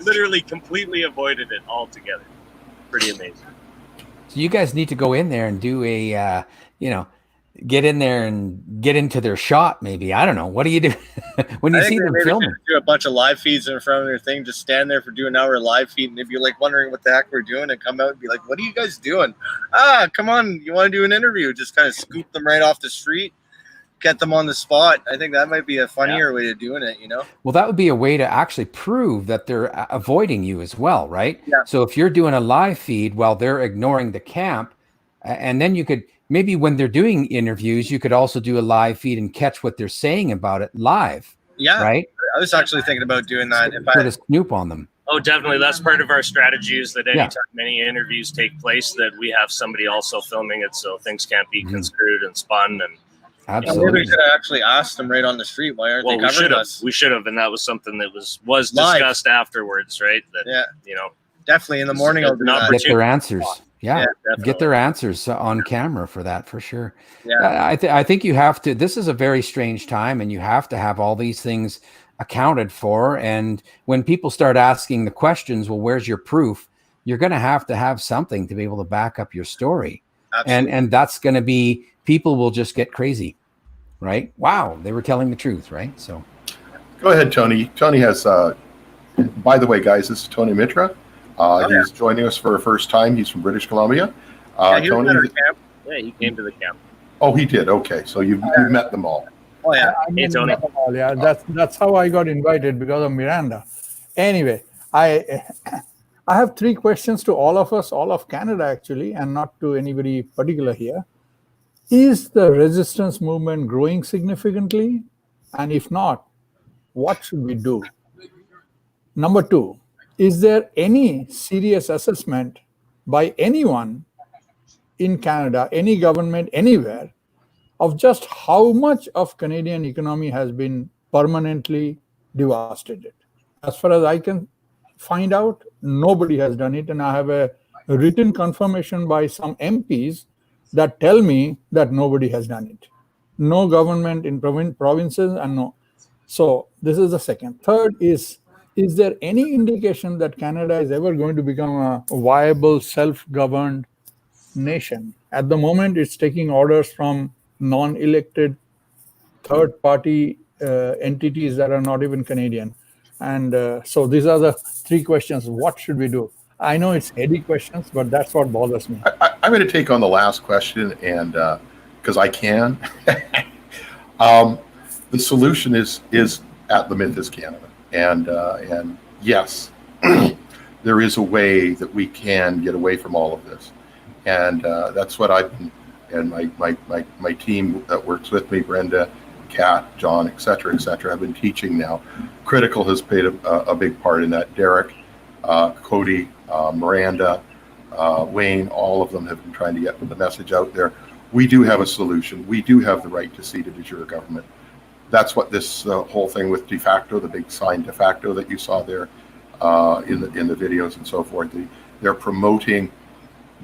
literally completely avoided it altogether. Pretty amazing. So you guys need to go in there and do a, get in there and get into their shot. Maybe, I don't know. What do you do when you see them filming? Do a bunch of live feeds in front of their thing. Just stand there for do an hour live feed, and if you're like wondering what the heck we're doing, and come out and be like, "What are you guys doing? Come on, you want to do an interview?" Just kind of scoop them right off the street. Get them on the spot. I think that might be a funnier way of doing it, Well, that would be a way to actually prove that they're avoiding you as well, right? Yeah. So if you're doing a live feed while they're ignoring the camp, and then you could, maybe when they're doing interviews, you could also do a live feed and catch what they're saying about it live. Yeah. Right? I was actually thinking about doing that. Sort of snoop on them. Oh, definitely. That's part of our strategy, is that anytime any interviews take place, that we have somebody also filming it, so things can't be construed and spun. And absolutely, we could have actually asked them right on the street, why aren't they covering us? We should have, and that was something that was discussed afterwards, right? That, definitely in the morning. I'll get their answers. Yeah, get their answers on camera for that, for sure. Yeah, I think you have to. This is a very strange time, and you have to have all these things accounted for. And when people start asking the questions, well, where's your proof? You're going to have something to be able to back up your story. Absolutely. And that's going to be, people will just get crazy, right? Wow, they were telling the truth, right? So, go ahead, Tony. Tony has. By the way, guys, this is Tony Mitra. He's joining us for the first time. He's from British Columbia. Tony, he came to the camp. Oh, he did. Okay, so you've met them all. Oh yeah, hey Tony. Yeah, that's how I got invited, because of Miranda. Anyway, I have 3 questions to all of us, all of Canada actually, and not to anybody particular here. Is the resistance movement growing significantly? And if not, what should we do? Number 2, is there any serious assessment by anyone in Canada, any government, anywhere, of just how much of Canadian economy has been permanently devastated? As far as I can find out, nobody has done it, and I have a written confirmation by some MPs that tell me that nobody has done it. No government in provinces, and no. So this is the second. Third is there any indication that Canada is ever going to become a viable, self-governed nation? At the moment, it's taking orders from non-elected third-party entities that are not even Canadian. And so these are the 3 questions. What should we do? I know it's heady questions, but that's what bothers me. I'm going to take on the last question, and because I can. The solution is at the Memphis, Canada, and yes, there is a way that we can get away from all of this, and that's what I've been and my team that works with me, Brenda, Kat, John, et cetera, have been teaching now. Critickill has played a big part in that. Derek, Cody, Miranda, Wayne, all of them have been trying to get the message out there. We do have a solution. We do have the right to seat a de jure government. That's what this whole thing with de facto, the big sign de facto that you saw there in the videos and so forth. They're promoting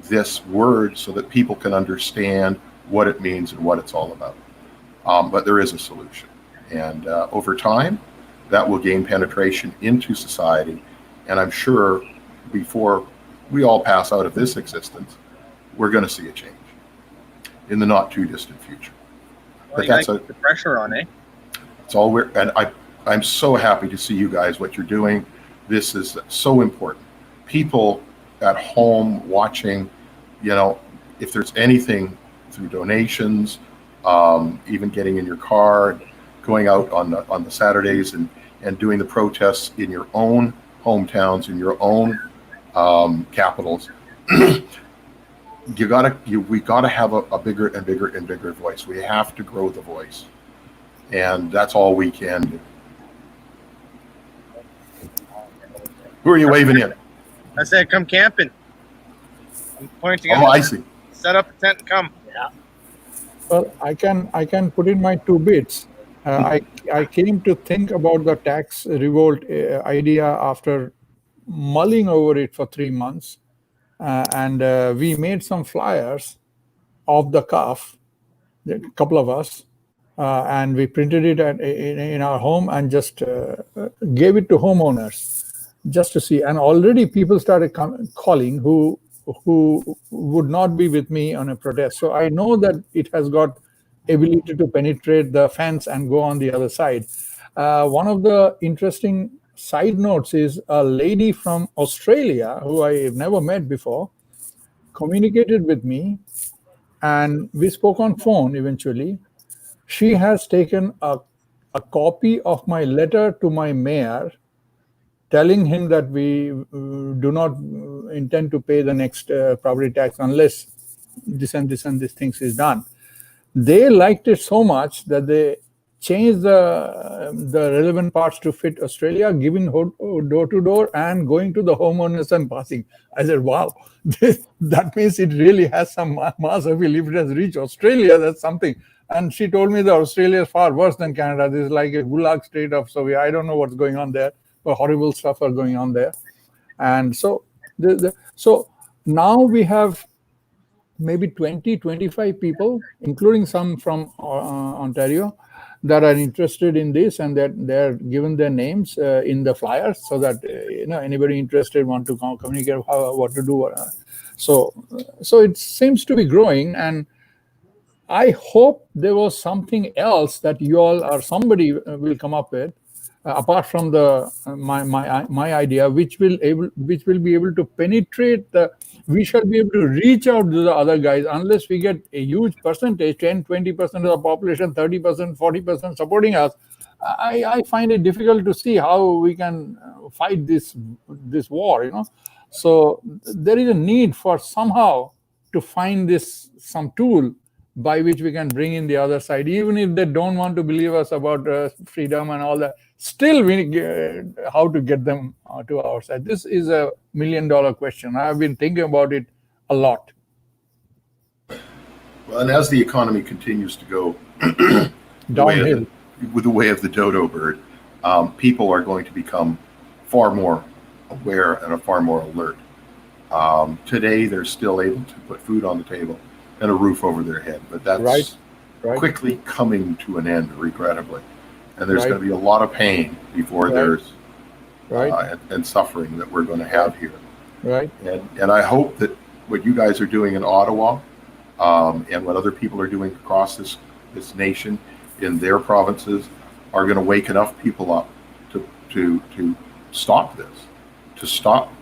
this word so that people can understand what it means and what it's all about. But there is a solution, and over time, that will gain penetration into society. And I'm sure before we all pass out of this existence, we're going to see a change in the not too distant future. Well, but that's the pressure on, eh? It's all I'm so happy to see you guys, what you're doing. This is so important. People at home watching, if there's anything through donations, even getting in your car, going out on the Saturdays and doing the protests in your own hometowns, in your own capitals. We gotta have a bigger and bigger and bigger voice. We have to grow the voice, and that's all we can do. Who are you waving in? I said, come camping. I'm pointing. Oh, I see. Set up a tent and come. Yeah. Well, I can put in my 2 bits. I came to think about the tax revolt idea after mulling over it for 3 months, and we made some flyers off the cuff, a couple of us, and we printed it in our home and just gave it to homeowners just to see. And already people started calling who would not be with me on a protest. So I know that it has got ability to penetrate the fence and go on the other side. One of the interesting side notes is a lady from Australia who I've never met before communicated with me, and we spoke on phone eventually. She has taken a copy of my letter to my mayor telling him that we do not intend to pay the next property tax unless this and this and this things is done. They liked it so much that they changed the relevant parts to fit Australia, giving door to door and going to the homeowners and passing. I said, wow, that means it really has some mass appeal. If it has reached Australia, that's something. And she told me that Australia is far worse than Canada. This is like a gulag state of Soviet. I don't know what's going on there, but horrible stuff are going on there. And so, so now we have maybe 20, 25 people, including some from Ontario, that are interested in this, and that they're given their names in the flyers, so that anybody interested want to communicate what to do. So it seems to be growing, and I hope there was something else that you all or somebody will come up with, apart from my idea, which will be able to penetrate we shall be able to reach out to the other guys. Unless we get a huge percentage, 10, 20% of the population, 30%, 40% supporting us, I find it difficult to see how we can fight this war, So there is a need for somehow to find some tool by which we can bring in the other side, even if they don't want to believe us about freedom and all that. Still, how to get them to our side. This is $1 million question. I have been thinking about it a lot. Well, and as the economy continues to go downhill with the way of the dodo bird, people are going to become far more aware and far more alert. Today, they're still able to put food on the table and a roof over their head, but that's right. quickly coming to an end, regrettably. And there's going to be a lot of pain before there's and suffering that we're going to have here. Right. And I hope that what you guys are doing in Ottawa and what other people are doing across this nation in their provinces are going to wake enough people up to stop this.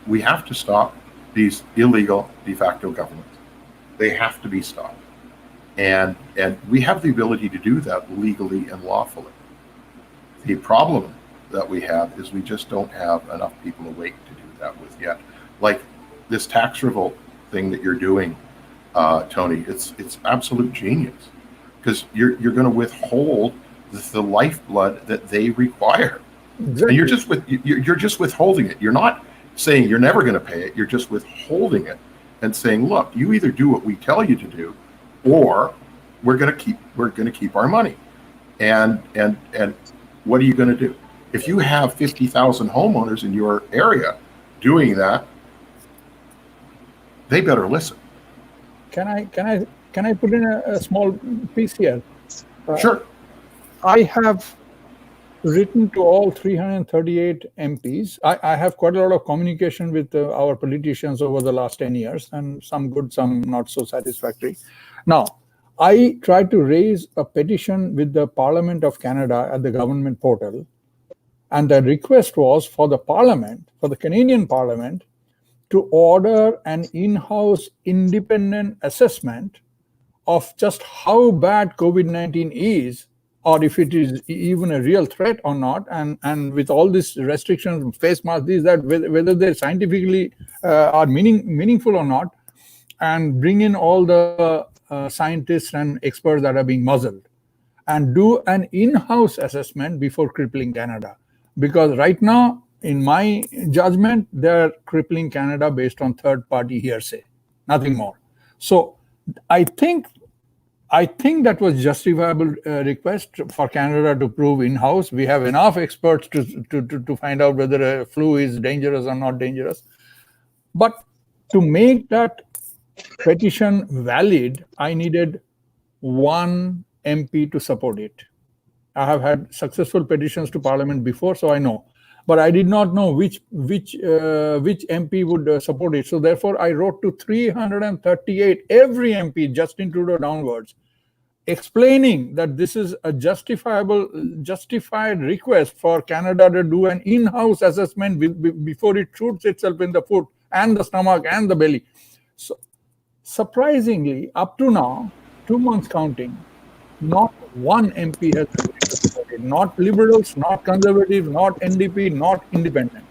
We have to stop these illegal de facto governments. They have to be stopped. And we have the ability to do that legally and lawfully. The problem that we have is we just don't have enough people awake to do that with yet. Like this tax revolt thing that you're doing, Tony. It's absolute genius, because you're going to withhold the lifeblood that they require, Exactly. and you're just withholding it. You're not saying you're never going to pay it. You're just withholding it and saying, look, you either do what we tell you to do, or we're going to keep our money. And what are you going to do if you have 50,000 homeowners in your area doing that? They better listen. Can I put in a small piece here? Sure. I have written to all 338 MPs. I have quite a lot of communication with our politicians over the last 10 years, and some good, some not so satisfactory. Now, I tried to raise a petition with the Parliament of Canada at the government portal, and the request was for the Parliament, for the Canadian Parliament, to order an in-house independent assessment of just how bad COVID-19 is, or if it is even a real threat or not, and with all these restrictions, face masks, these, that, whether they scientifically are meaningful or not, and bring in all the scientists and experts that are being muzzled, and do an in-house assessment before crippling Canada. Because right now, in my judgment, they're crippling Canada based on third-party hearsay, nothing more. So I think that was justifiable request for Canada to prove in-house. We have enough experts to find out whether a flu is dangerous or not dangerous. But to make that petition valid, I needed one MP to support it. I have had successful petitions to Parliament before, so I know. But I did not know which MP would support it. So therefore, I wrote to 338, every MP, Justin Trudeau downwards, explaining that this is a justified request for Canada to do an in-house assessment before it shoots itself in the foot and the stomach and the belly. So surprisingly, up to now, 2 months counting, not one MP has supported, not Liberals, not Conservatives, not NDP, not Independent,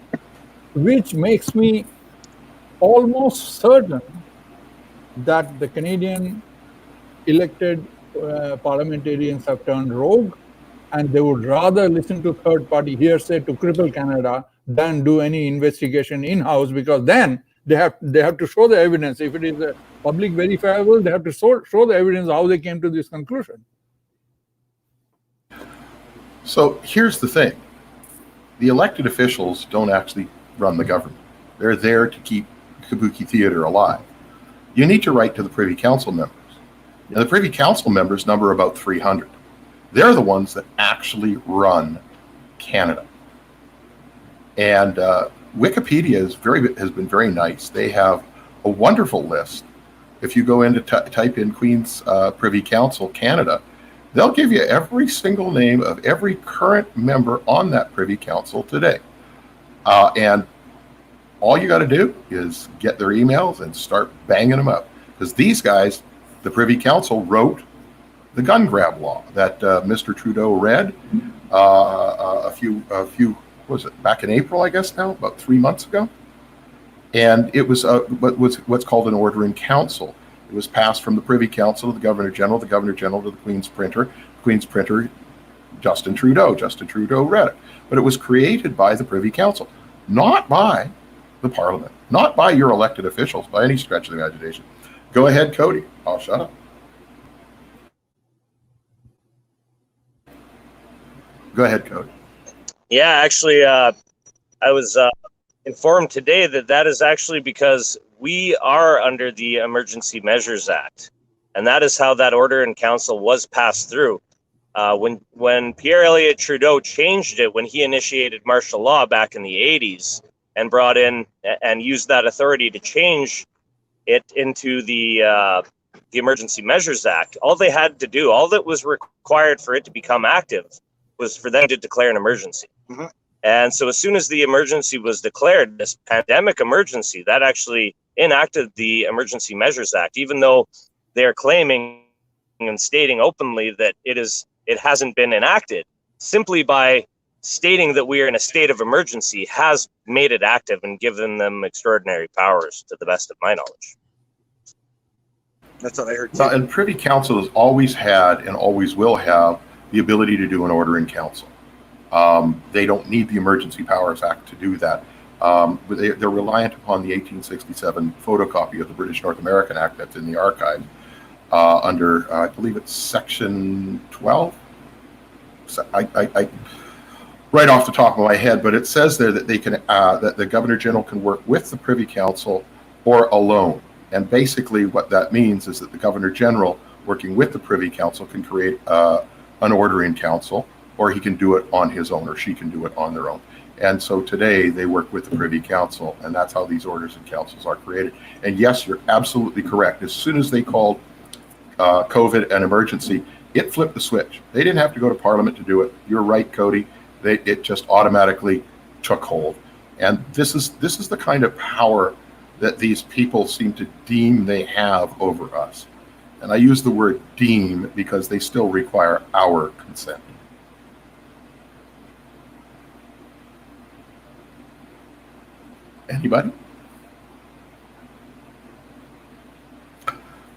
which makes me almost certain that the Canadian elected parliamentarians have turned rogue, and they would rather listen to third-party hearsay to cripple Canada than do any investigation in-house, because then they have to show the evidence. If it is public verifiable, they have to show the evidence how they came to this conclusion. So here's the thing. The elected officials don't actually run the government. They're there to keep Kabuki Theatre alive. You need to write to the Privy Council members. And the Privy Council members number about 300. They're the ones that actually run Canada. And Wikipedia has been very nice. They have a wonderful list. If you go in to type in Queen's Privy Council Canada, they'll give you every single name of every current member on that Privy Council today. And all you got to do is get their emails and start banging them out. Because these guys, the Privy Council, wrote the gun grab law that Mr. Trudeau read a few, what was it, back in April, I guess now, about 3 months ago. And it was what's called an order in council. It was passed from the Privy Council to the Governor General to the Queen's Printer. Queen's Printer, Justin Trudeau. Justin Trudeau read it. But it was created by the Privy Council, not by the Parliament, not by your elected officials by any stretch of the imagination. Go ahead, Cody. I'll shut up. Go ahead, Cody. Yeah, actually, I was informed today that is actually because we are under the Emergency Measures Act, and that is how that order in council was passed through. When Pierre Elliott Trudeau changed it, when he initiated martial law back in the 80s and brought in and used that authority to change it into the Emergency Measures Act, all they had to do, all that was required for it to become active, was for them to declare an emergency. Mm-hmm. And so as soon as the emergency was declared, this pandemic emergency, that actually enacted the Emergency Measures Act, even though they're claiming and stating openly that it hasn't been enacted. Simply by stating that we are in a state of emergency has made it active and given them extraordinary powers, to the best of my knowledge. That's what I heard too. So, and Privy Council has always had and always will have the ability to do an order in council. They don't need the Emergency Powers Act to do that. But they're reliant upon the 1867 photocopy of the British North American Act that's in the archive under, I believe it's Section 12. So I right off the top of my head, but it says there that they can that the Governor General can work with the Privy Council or alone. And basically, what that means is that the Governor General, working with the Privy Council, can create an order in council, or he can do it on his own, or she can do it on their own. And so today they work with the Privy Council, and that's how these orders and councils are created. And yes, you're absolutely correct. As soon as they called COVID an emergency, it flipped the switch. They didn't have to go to Parliament to do it. You're right, Cody. It just automatically took hold. And this is the kind of power that these people seem to deem they have over us. And I use the word deem because they still require our consent. Anybody?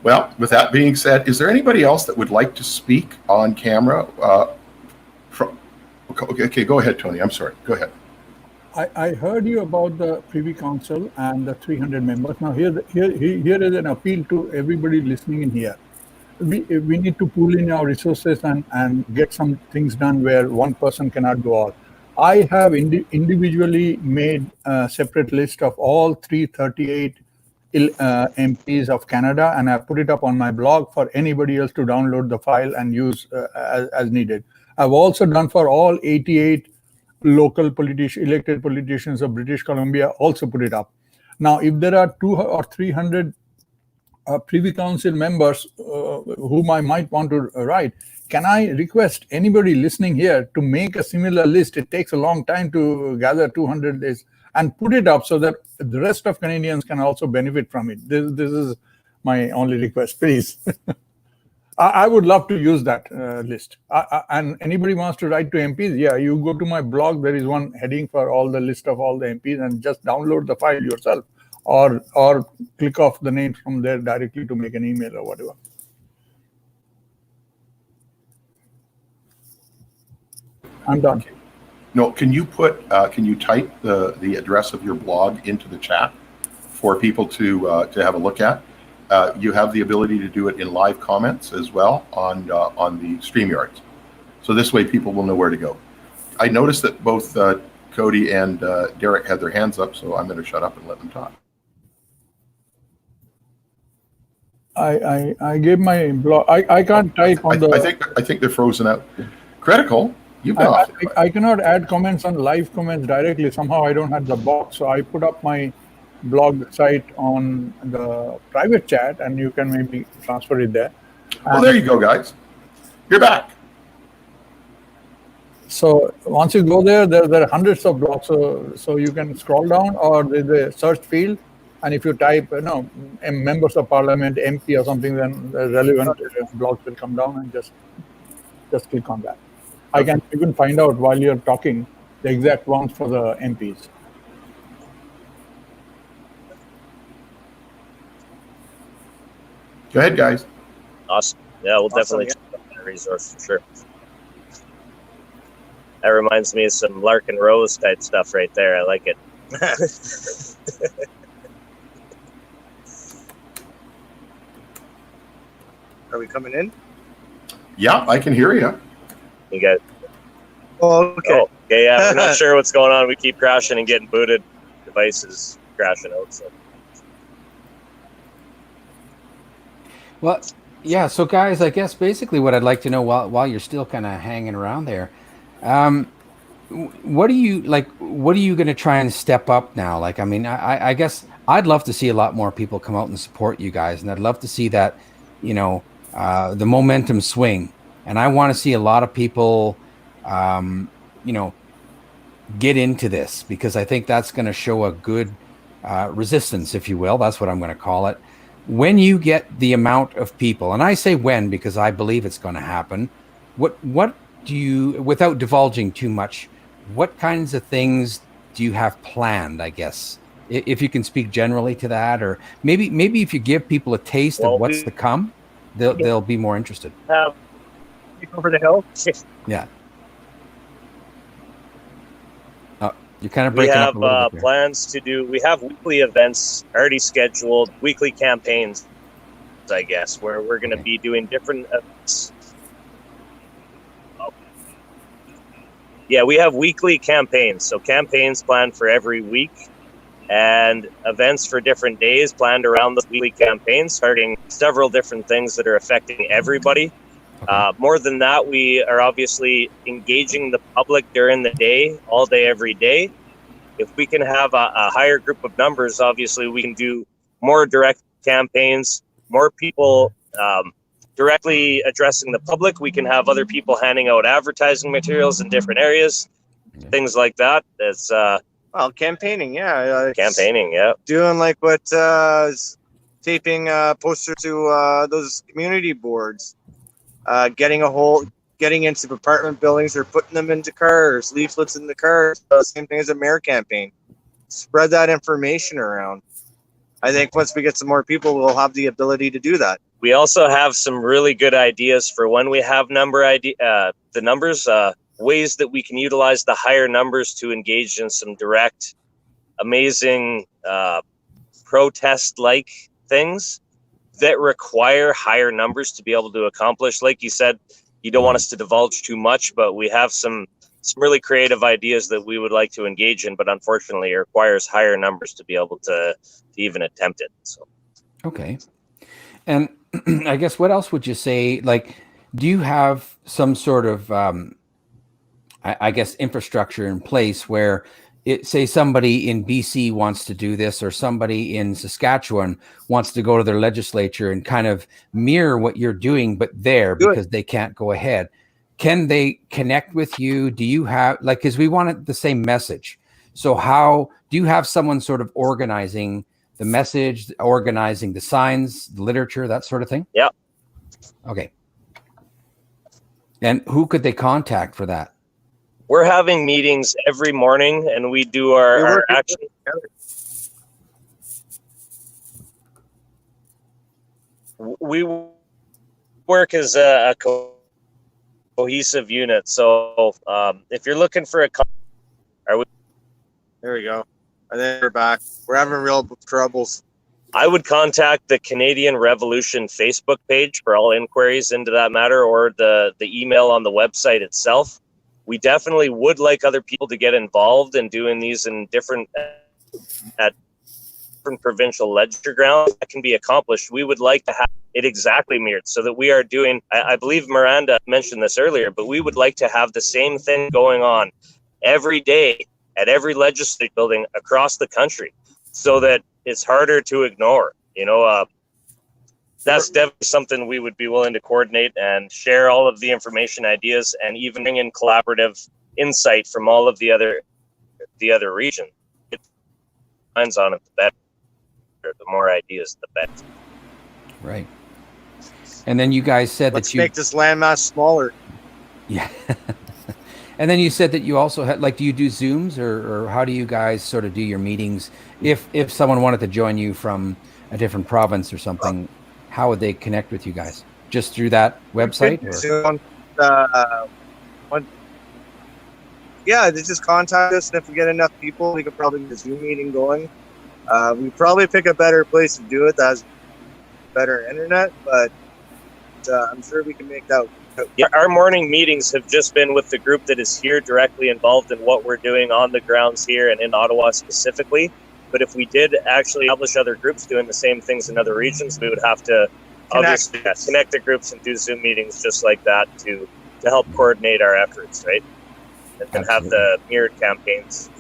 Well, with that being said, is there anybody else that would like to speak on camera? Okay, go ahead, Tony. I'm sorry. Go ahead. I heard you about the Privy Council and the 300 members. Now, here is an appeal to everybody listening in here. We need to pool in our resources and get some things done where one person cannot go out. I have individually made a separate list of all 338 MPs of Canada, and I put it up on my blog for anybody else to download the file and use as needed. I've also done for all 88 local elected politicians of British Columbia, also put it up. Now, if there are 200 or 300 Privy Council members whom I might want to write, can I request anybody listening here to make a similar list? It takes a long time to gather 200 days and put it up so that the rest of Canadians can also benefit from it. This is my only request, please. I would love to use that list. And anybody wants to write to MPs, yeah, you go to my blog. There is one heading for all the list of all the MPs, and just download the file yourself, or click off the names from there directly to make an email or whatever. I'm done. No, can you type the address of your blog into the chat for people to have a look at? You have the ability to do it in live comments as well on the StreamYards. So this way people will know where to go. I noticed that both Cody and Derek had their hands up, so I'm going to shut up and let them talk. I gave my blog. I can't type on I think they're frozen out. Critickill, you've been off. I cannot add comments on live comments directly. Somehow I don't have the box, so I put up my blog site on the private chat, and you can maybe transfer it there. Well, there you go, guys. You're back. So once you go there are hundreds of blogs. So you can scroll down, or there's a search field, and if you type, members of parliament, MP or something, then the relevant blogs will come down, and just click on that. I can even find out while you're talking the exact ones for the MPs. Go ahead, guys. Awesome. Yeah, we'll definitely check out that resource for sure. That reminds me of some Larkin Rose type stuff right there. I like it. Are we coming in? Yeah, I can hear you. You guys. Oh, okay. Oh, okay, yeah, we're not sure what's going on. We keep crashing and getting booted. Devices crashing out. So. Well, yeah. So, guys, I guess basically what I'd like to know while you're still kind of hanging around there, what are you going to try and step up now? Like, I mean, I guess I'd love to see a lot more people come out and support you guys, and I'd love to see that, the momentum swing. And I want to see a lot of people, get into this, because I think that's going to show a good resistance, if you will. That's what I'm going to call it. When you get the amount of people, and I say when because I believe it's going to happen, what do you, without divulging too much, what kinds of things do you have planned, I guess, If you can speak generally to that, or maybe if you give people a taste of what's to come, they'll be more interested. Over the hill. Yeah. You're kind of breaking up a little bit. We have plans to do. We have weekly events already scheduled, weekly campaigns, I guess, where we're going to be doing different events. Yeah, we have weekly campaigns. So campaigns planned for every week, and events for different days planned around the weekly campaigns, starting several different things that are affecting everybody. Okay. More than that, we are obviously engaging the public during the day, all day, every day. If we can have a higher group of numbers, obviously we can do more direct campaigns, more people directly addressing the public. We can have other people handing out advertising materials in different areas, things like that. It's well, campaigning, yeah. Campaigning, yeah. Doing like what taping posters to those community boards. Getting into apartment buildings or putting them into cars, leaflets in the cars. Same thing as a mayor campaign. Spread that information around. I think once we get some more people, we'll have the ability to do that. We also have some really good ideas for when we have the numbers, ways that we can utilize the higher numbers to engage in some direct, amazing protest-like things that require higher numbers to be able to accomplish. Like you said, you don't want us to divulge too much, but we have some really creative ideas that we would like to engage in, but unfortunately it requires higher numbers to be able to even attempt it. So. Okay. And I guess what else would you say, like, do you have some sort of, I guess, infrastructure in place where say somebody in BC wants to do this, or somebody in Saskatchewan wants to go to their legislature and kind of mirror what you're doing, but because they can't go ahead. Can they connect with you? Do you have, like, because we wanted the same message. So how do you have someone sort of organizing the message, organizing the signs, the literature, that sort of thing? Yeah. Okay. And who could they contact for that? We're having meetings every morning, and we do our action. We work as a cohesive unit. So if you're looking for There we go. And then we're back. We're having real troubles. I would contact the Canadian Revolution Facebook page for all inquiries into that matter, or the email on the website itself. We definitely would like other people to get involved in doing these in different provincial legislature grounds. That can be accomplished. We would like to have it exactly mirrored so that we are doing, I believe Miranda mentioned this earlier, but we would like to have the same thing going on every day at every legislative building across the country so that it's harder to ignore. That's definitely something we would be willing to coordinate and share all of the information, ideas, and even bring in collaborative insight from all of the other regions. Get minds on it, the better. The more ideas, the better. Right. And then you guys said Let's make this landmass smaller. Yeah. And then you said that you also had, like, do you do Zooms, or how do you guys sort of do your meetings? If someone wanted to join you from a different province or something, how would they connect with you guys? Just through that website? Yeah, they just contact us, and if we get enough people, we could probably get a Zoom meeting going. We probably pick a better place to do it that has better internet, but I'm sure we can make that. Yeah, our morning meetings have just been with the group that is here directly involved in what we're doing on the grounds here and in Ottawa specifically. But if we did actually establish other groups doing the same things in other regions, we would have to obviously connect the groups and do Zoom meetings just like that to help coordinate our efforts, right? And have the mirrored campaigns.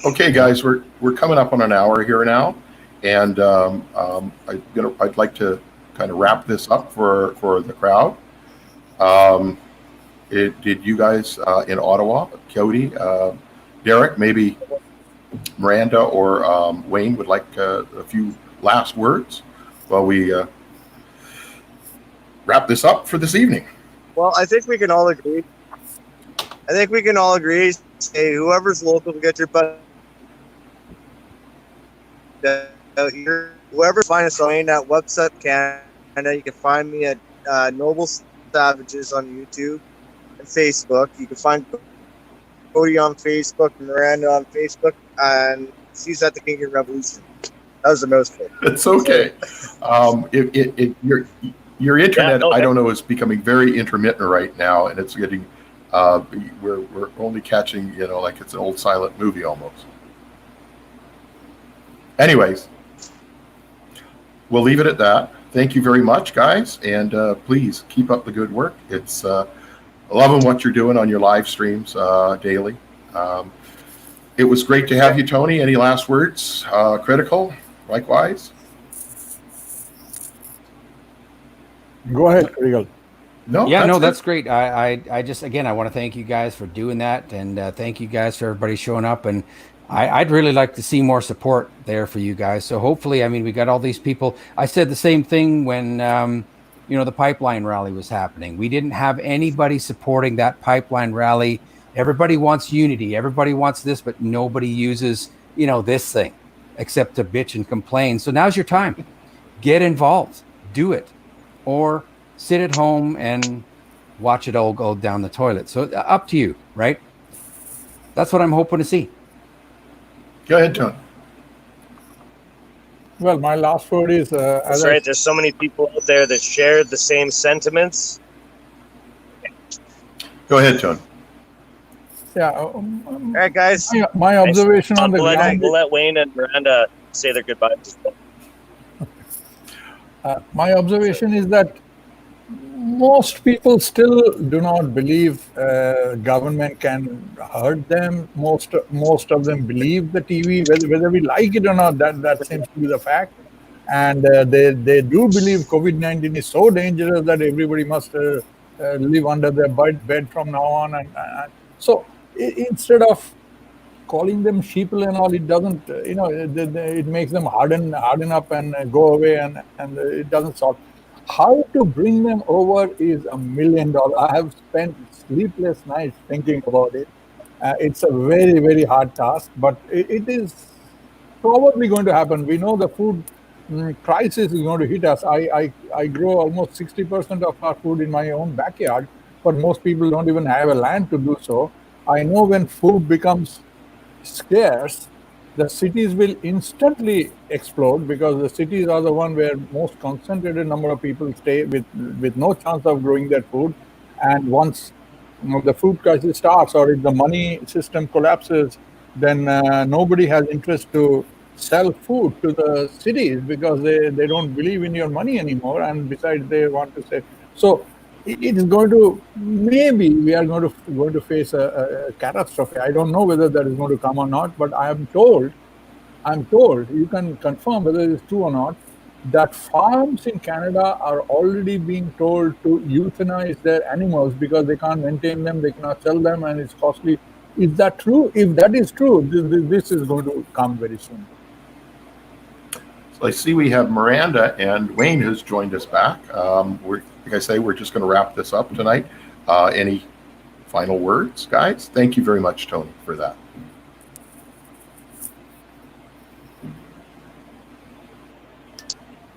Okay, guys, we're coming up on an hour here now, and I'd like to kind of wrap this up for the crowd. Did you guys in Ottawa, Cody, Derek, maybe Miranda or Wayne would like a few last words while we wrap this up for this evening? Well, I think we can all agree I think we can all agree, say whoever's local, get your butt out here. Whoever find us on at Website Canada, you can find me at Noble Savages on YouTube and Facebook. You can find Cody on Facebook, Miranda on Facebook, and she's at the Canadian Revolution. That was the most fun. It's okay. Your internet, I don't know, is becoming very intermittent right now, and it's getting. We're only catching, like it's an old silent movie almost. Anyways, we'll leave it at that. Thank you very much, guys, and please keep up the good work. It's loving what you're doing on your live streams daily. It was great to have you, Tony. Any last words? Critickill, likewise. Go ahead, Critickill. No, that's great. I just, again, I want to thank you guys for doing that, and thank you guys for everybody showing up. And I'd really like to see more support there for you guys. So hopefully, I mean, we got all these people. I said the same thing when, the pipeline rally was happening. We didn't have anybody supporting that pipeline rally. Everybody wants unity. Everybody wants this, but nobody uses, this thing except to bitch and complain. So now's your time. Get involved. Do it. Or sit at home and watch it all go down the toilet. So up to you, right? That's what I'm hoping to see. Go ahead, Tony. Well, my last word is... That's right. There's so many people out there that share the same sentiments. Go ahead, Tony. Yeah. All right, guys. My observation on the ground... We'll let Wayne and Miranda say their goodbyes. My observation is that most people still do not believe government can hurt them. Most of them believe the TV, whether we like it or not. That seems to be the fact, and they do believe COVID-19 is so dangerous that everybody must live under their bed from now on. And so instead of calling them sheeple and all, it doesn't. It makes them harden up and go away, and it doesn't solve. How to bring them over is $1 million. I have spent sleepless nights thinking about it. It's a very, very hard task, but it is probably going to happen. We know the food crisis is going to hit us. I grow almost 60% of our food in my own backyard, but most people don't even have a land to do so. I know when food becomes scarce, the cities will instantly explode, because the cities are the one where most concentrated number of people stay with no chance of growing their food. And once the food crisis starts, or if the money system collapses, then nobody has interest to sell food to the cities, because they don't believe in your money anymore, and besides they want to say. So it is going to, maybe we are going to face a catastrophe. I don't know whether that is going to come or not, but I'm told, you can confirm whether it is true or not, that farms in Canada are already being told to euthanize their animals because they can't maintain them, they cannot sell them, and it's costly. Is that true? If that is true, this is going to come very soon. So I see we have Miranda and Wayne who's joined us back. Like I say, we're just going to wrap this up tonight. Any final words, guys? Thank you very much, Tony, for that.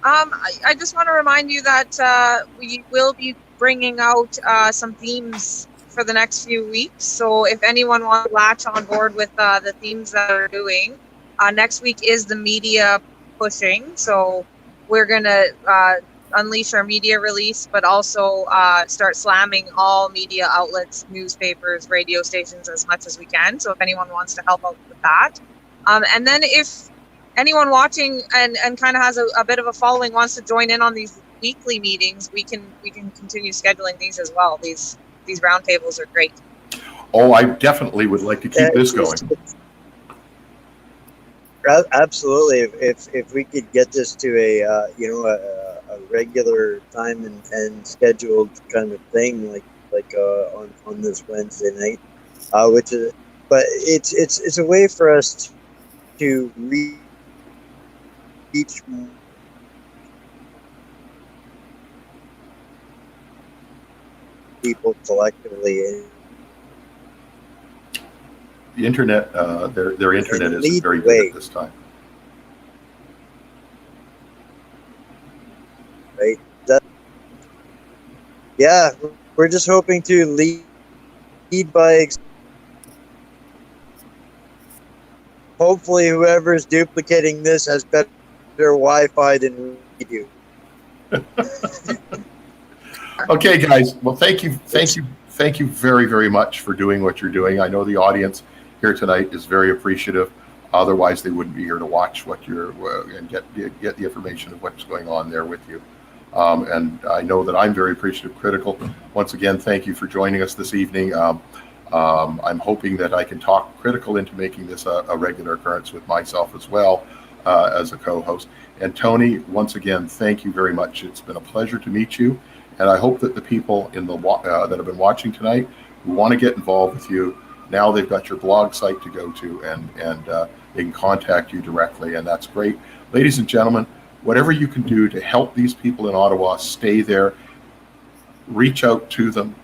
I just want to remind you that we will be bringing out some themes for the next few weeks. So if anyone wants to latch on board with the themes that we're doing, next week is the media pushing. So we're going to unleash our media release, but also start slamming all media outlets, newspapers, radio stations as much as we can. So if anyone wants to help out with that. And then if anyone watching and kind of has a bit of a following wants to join in on these weekly meetings, we can continue scheduling these as well. These roundtables are great. Oh, I definitely would like to keep this going. Absolutely. If we could get this to a regular time and scheduled kind of thing, like on this Wednesday night, but it's a way for us to reach people collectively the internet, their internet isn't Lead very the way. good at this time. Right. Yeah, we're just hoping to lead by hopefully whoever's duplicating this has better Wi-Fi than we do. Okay, guys. Well, thank you very, very much for doing what you're doing. I know the audience here tonight is very appreciative. Otherwise, they wouldn't be here to watch what you're and get the information of what's going on there with you. And I know that I'm very appreciative of Critickill. Once again, thank you for joining us this evening. I'm hoping that I can talk Critickill into making this a regular occurrence with myself as well as a co-host. And Tony, once again, thank you very much. It's been a pleasure to meet you. And I hope that the people in the that have been watching tonight who want to get involved with you, now they've got your blog site to go to, and they can contact you directly, and that's great. Ladies and gentlemen, whatever you can do to help these people in Ottawa stay there, reach out to them,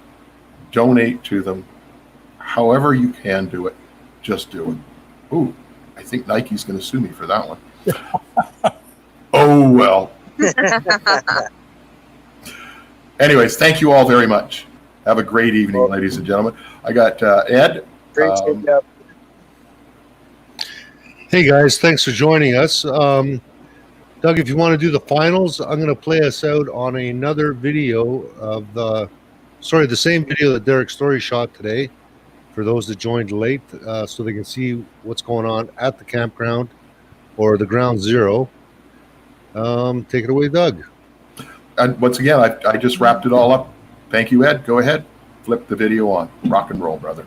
donate to them, however you can do it, just do it. Ooh, I think Nike's going to sue me for that one. Oh, well. Anyways, thank you all very much. Have a great evening, ladies and gentlemen. I got Ed. Hey, guys. Thanks for joining us. Doug, if you want to do the finals, I'm going to play us out on another video of the same video that Derek Storie shot today for those that joined late, so they can see what's going on at the campground or the ground zero. Take it away, Doug. And once again, I just wrapped it all up. Thank you, Ed. Go ahead. Flip the video on. Rock and roll, brother.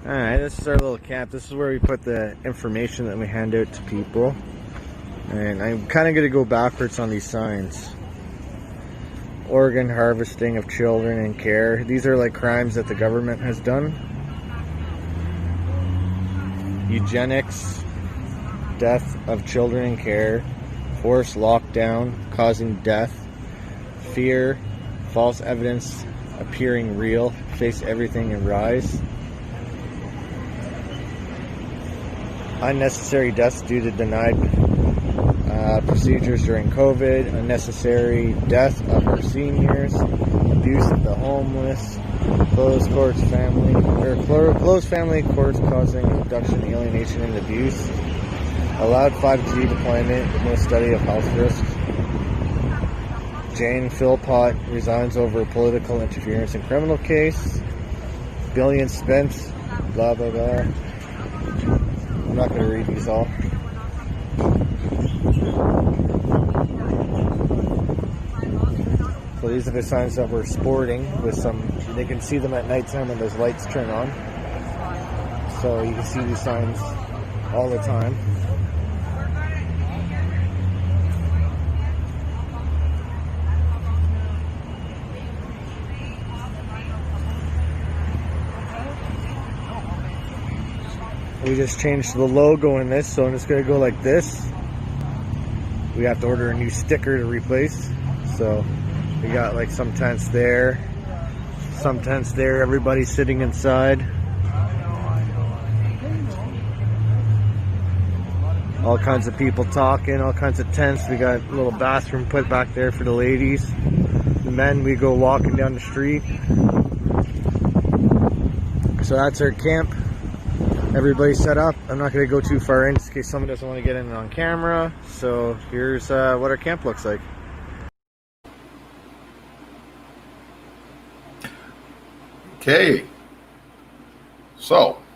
All right, this is our little camp. This is where we put the information that we hand out to people. And I'm kind of going to go backwards on these signs. Organ harvesting of children in care. These are like crimes that the government has done. Eugenics, death of children in care, forced lockdown causing death, fear, false evidence appearing real, face everything and rise. Unnecessary deaths due to denied procedures during COVID, unnecessary death of our seniors, abuse of the homeless, closed family courts causing abduction, alienation, and abuse, allowed 5G deployment with no study of health risks. Jane Philpott resigns over political interference in criminal case. Billions spent, blah blah blah. I'm not going to read these all. So these are the signs that we're sporting with some, they can see them at nighttime when those lights turn on. So you can see these signs all the time. We just changed the logo in this, so I'm just going to go like this. We have to order a new sticker to replace. So we got like some tents there, everybody's sitting inside. All kinds of people talking, all kinds of tents. We got a little bathroom put back there for the ladies. The men, we go walking down the street. So that's our camp. Everybody's set up. I'm not going to go too far in just in case someone doesn't want to get in on camera. So here's what our camp looks like. Okay. So